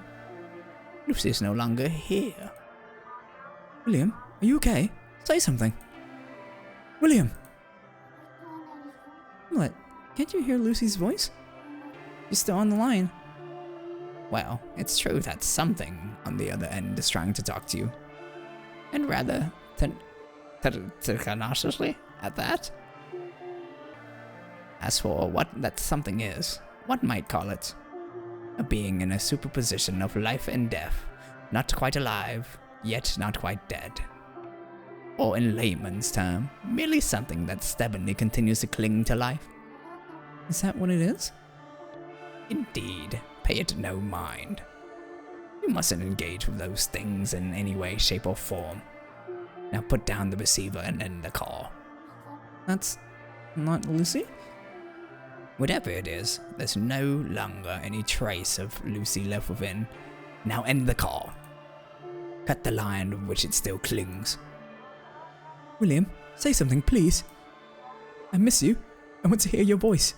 Lucy's no longer here. William, are you okay? Say something. William! What? Can't you hear Lucy's voice? She's still on the line. Well, it's true that something on the other end is trying to talk to you. And rather tenaciously at that. As for what that something is, one might call it a being in a superposition of life and death, not quite alive, yet not quite dead. Or in layman's term, merely something that stubbornly continues to cling to life. Is that what it is? Indeed, pay it no mind. You mustn't engage with those things in any way, shape, or form. Now put down the receiver and end the call. That's not Lucy? Whatever it is, there's no longer any trace of Lucy left within. Now end the call. Cut the line to which it still clings. William, say something, please. I miss you. I want to hear your voice.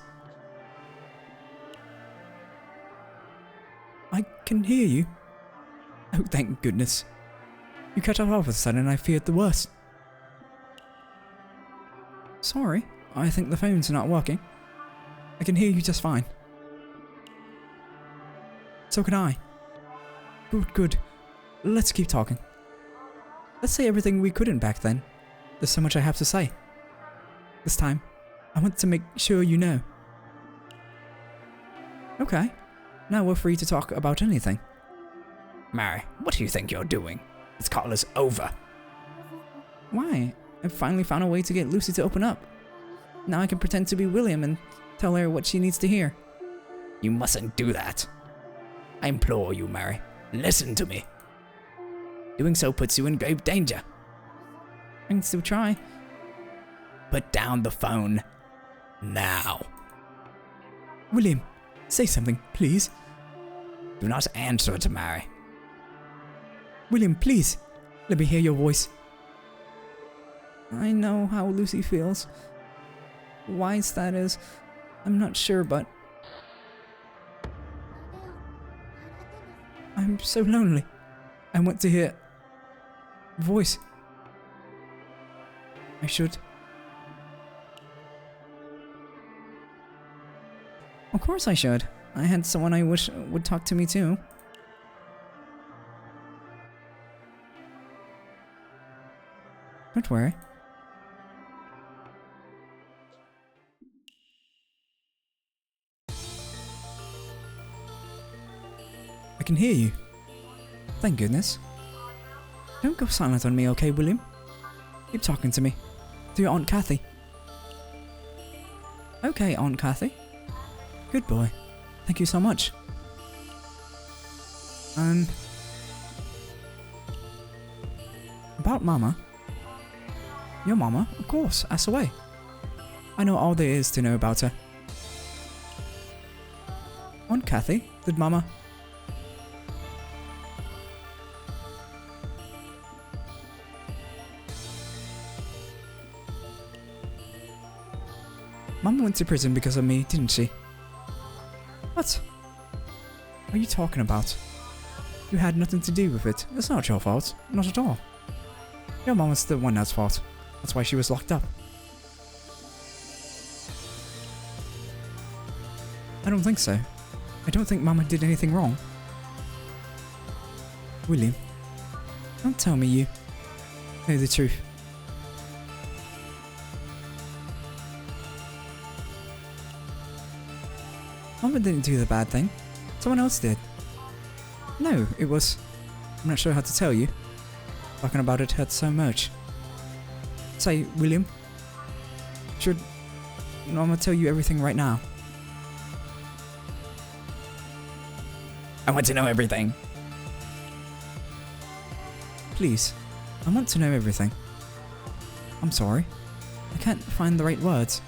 I can hear you. Oh, thank goodness. You cut off all of a sudden and I feared the worst. Sorry, I think the phone's not working. I can hear you just fine. So can I. Good. Let's keep talking. Let's say everything we couldn't back then. There's so much I have to say. This time, I want to make sure you know. Okay, now we're free to talk about anything. Mary, what do you think you're doing? This call is over. Why? I finally found a way to get Lucy to open up. Now I can pretend to be William and tell her what she needs to hear. You mustn't do that. I implore you, Mary, listen to me. Doing so puts you in grave danger. I can still try. Put down the phone. Now. William, say something, please. Do not answer it, Mary. William, please. Let me hear your voice. I know how Lucy feels. Why that is, I'm not sure, but I'm so lonely. I want to hear voice. I should. Of course I should. I had someone I wish would talk to me too. Don't worry. I can hear you. Thank goodness. Don't go silent on me, okay, William? Keep talking to me. To your Aunt Kathy. Okay, Aunt Kathy. Good boy. Thank you so much. About Mama. Your Mama? Of course, ask away. I know all there is to know about her. Aunt Kathy, did Mama... Mama went to prison because of me, didn't she? What? What are you talking about? You had nothing to do with it. It's not your fault. Not at all. Your mom was the one that's fault. That's why she was locked up. I don't think so. I don't think Mama did anything wrong. William, don't tell me you know the truth. Mama didn't do the bad thing. Someone else did. No, it was... I'm not sure how to tell you. Talking about it hurts so much. Say, William. Should Mama tell you everything right now? I want to know everything. Please. I want to know everything. I'm sorry. I can't find the right words.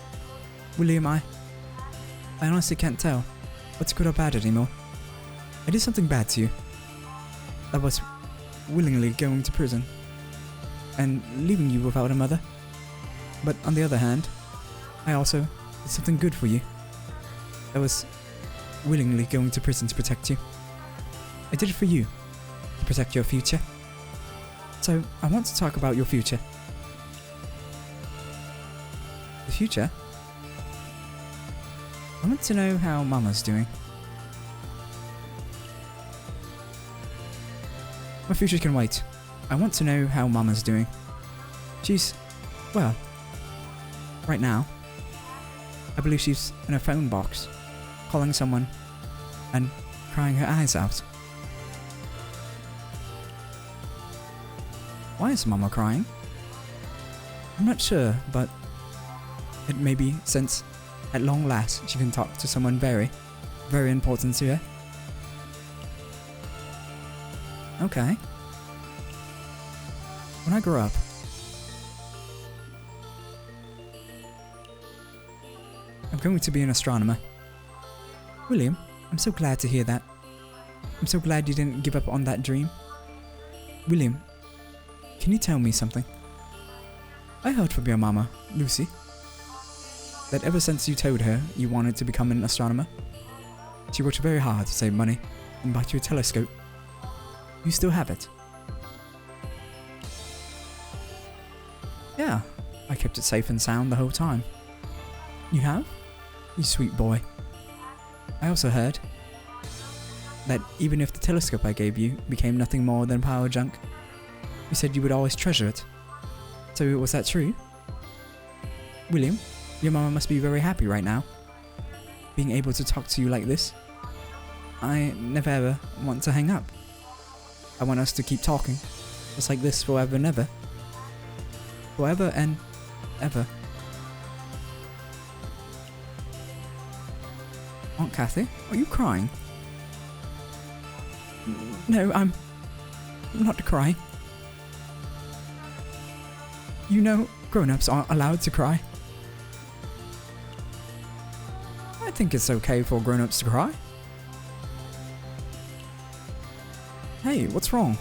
William, I honestly can't tell what's good or bad anymore. I did something bad to you. I was willingly going to prison and leaving you without a mother. But on the other hand, I also did something good for you. I was willingly going to prison to protect you. I did it for you, to protect your future. So, I want to talk about your future. The future? I want to know how Mama's doing. My future can wait. I want to know how Mama's doing. She's, well, right now, I believe she's in a phone box, calling someone and crying her eyes out. Why is Mama crying? I'm not sure, but it may be since at long last she can talk to someone very, very important to her. Okay. When I grow up, I'm going to be an astronomer. William, I'm so glad to hear that. I'm so glad you didn't give up on that dream. William, can you tell me something? I heard from your mama, Lucy, that ever since you told her you wanted to become an astronomer, she worked very hard to save money and buy you a telescope. You still have it? Yeah, I kept it safe and sound the whole time. You have? You sweet boy. I also heard that even if the telescope I gave you became nothing more than power junk, you said you would always treasure it. So was that true? William, your mama must be very happy right now, being able to talk to you like this. I never ever want to hang up. I want us to keep talking, just like this forever and ever. Forever and ever. Aunt Kathy, are you crying? No, I'm not crying. You know, grown-ups aren't allowed to cry. I think it's okay for grown-ups to cry. Hey, what's wrong?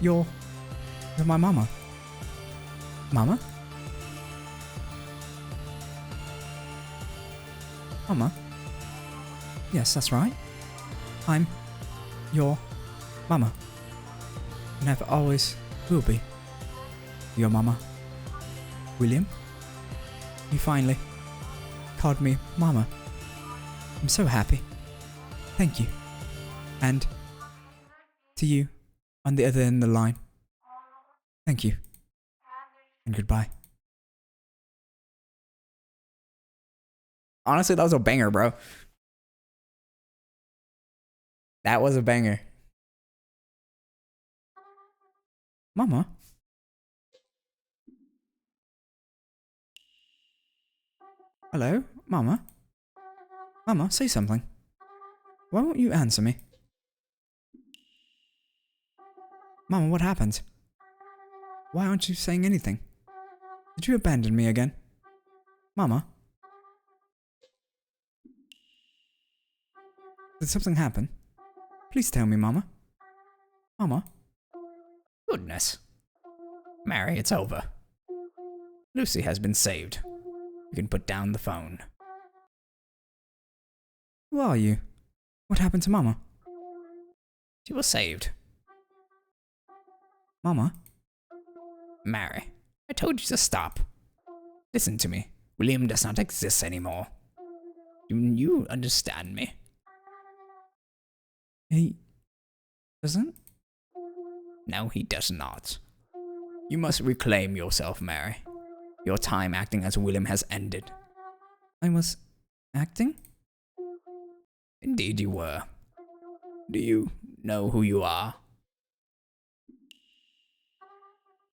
You're my mama. Mama? Mama? Yes, that's right. I'm your mama. And I've always will be your mama. William? You finally called me mama. I'm so happy. Thank you. And to you on the other end of the line, thank you. And goodbye. Honestly, that was a banger, bro. That was a banger. Mama? Hello? Mama? Mama, say something. Why won't you answer me? Mama, what happened? Why aren't you saying anything? Did you abandon me again? Mama? Did something happen? Please tell me, Mama. Mama? Goodness. Mary, it's over. Lucy has been saved. You can put down the phone. Who are you? What happened to Mama? She was saved. Mama? Mary, I told you to stop. Listen to me. William does not exist anymore. Do you understand me? He doesn't? No, he does not. You must reclaim yourself, Mary. Your time acting as William has ended. I was acting? Indeed you were. Do you know who you are?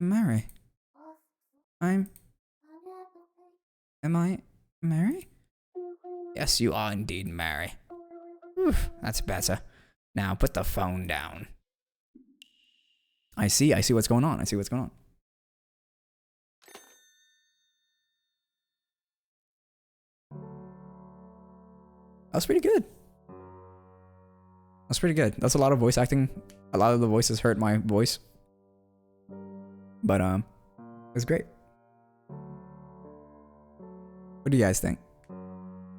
Mary. Am I Mary? Yes, you are indeed Mary. Whew, that's better. Now put the phone down. I see what's going on. That was pretty good. That's pretty good. That's a lot of voice acting. A lot of the voices hurt my voice. But it was great. What do you guys think?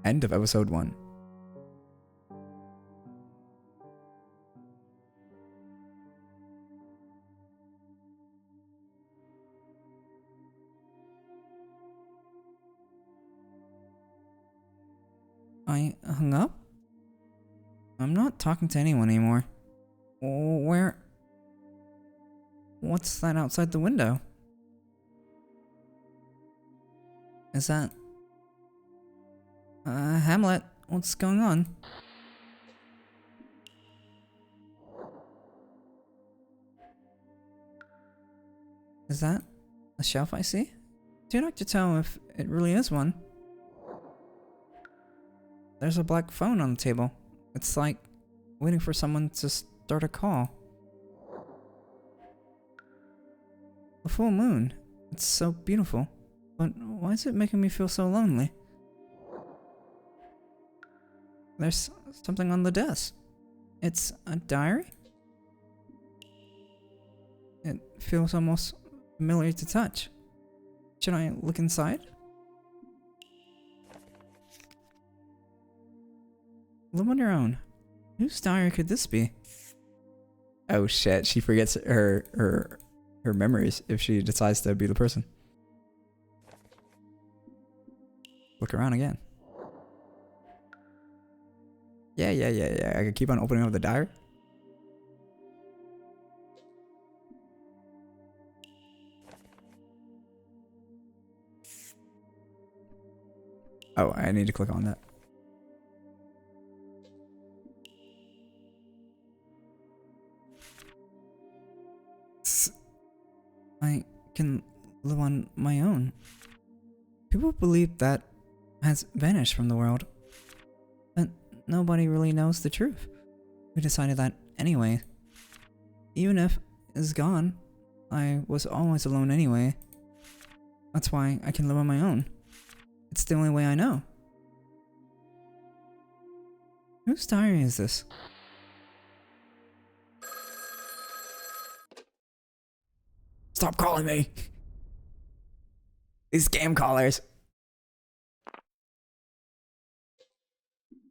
End of episode 1. I hung up? I'm not talking to anyone anymore. Where? What's that outside the window? Is that... Hamlet, what's going on? Is that a shelf I see? Too dark to tell if it really is one. There's a black phone on the table. It's like waiting for someone to start a call. A full moon. It's so beautiful. But why is it making me feel so lonely? There's something on the desk. It's a diary? It feels almost familiar to touch. Should I look inside? Live on your own. Whose diary could this be? Oh shit, she forgets her memories if she decides to be the person. Look around again. Yeah. I can keep on opening up the diary. Oh, I need to click on that. I can live on my own. People believe that has vanished from the world. But nobody really knows the truth. We decided that anyway. Even if it's gone, I was always alone anyway. That's why I can live on my own. It's the only way I know. Whose diary is this? Stop calling me! These scam callers.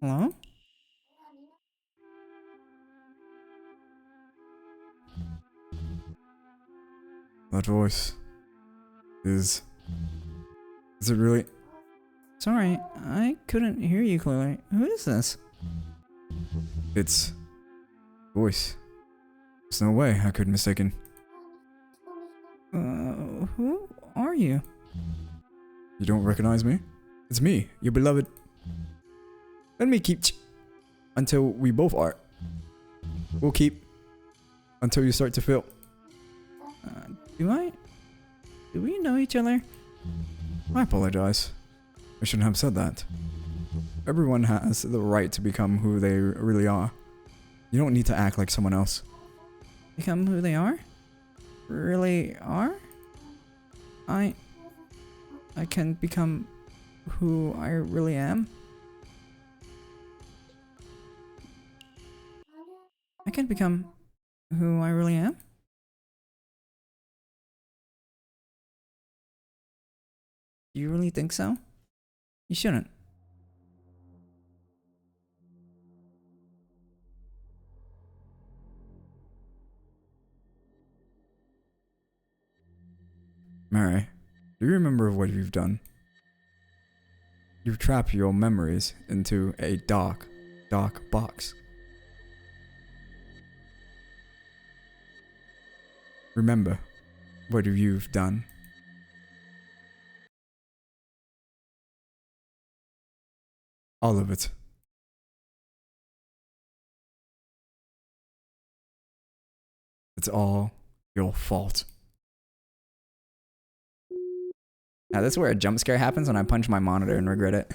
Hello? That voice is it really? Sorry, I couldn't hear you clearly. Who is this? It's voice. There's no way I could be mistaken. Who are you? You don't recognize me? It's me, your beloved. Let me keep until we both are. We'll keep until you start to feel. Do we know each other? I apologize. I shouldn't have said that. Everyone has the right to become who they really are. You don't need to act like someone else. Become who they are? Really are? I can become who I really am? I can become who I really am? Do you really think so? You shouldn't. Mary, do you remember what you've done? You've trapped your memories into a dark box. Remember what you've done. All of it. It's all your fault. Now, this is where a jump scare happens when I punch my monitor and regret it.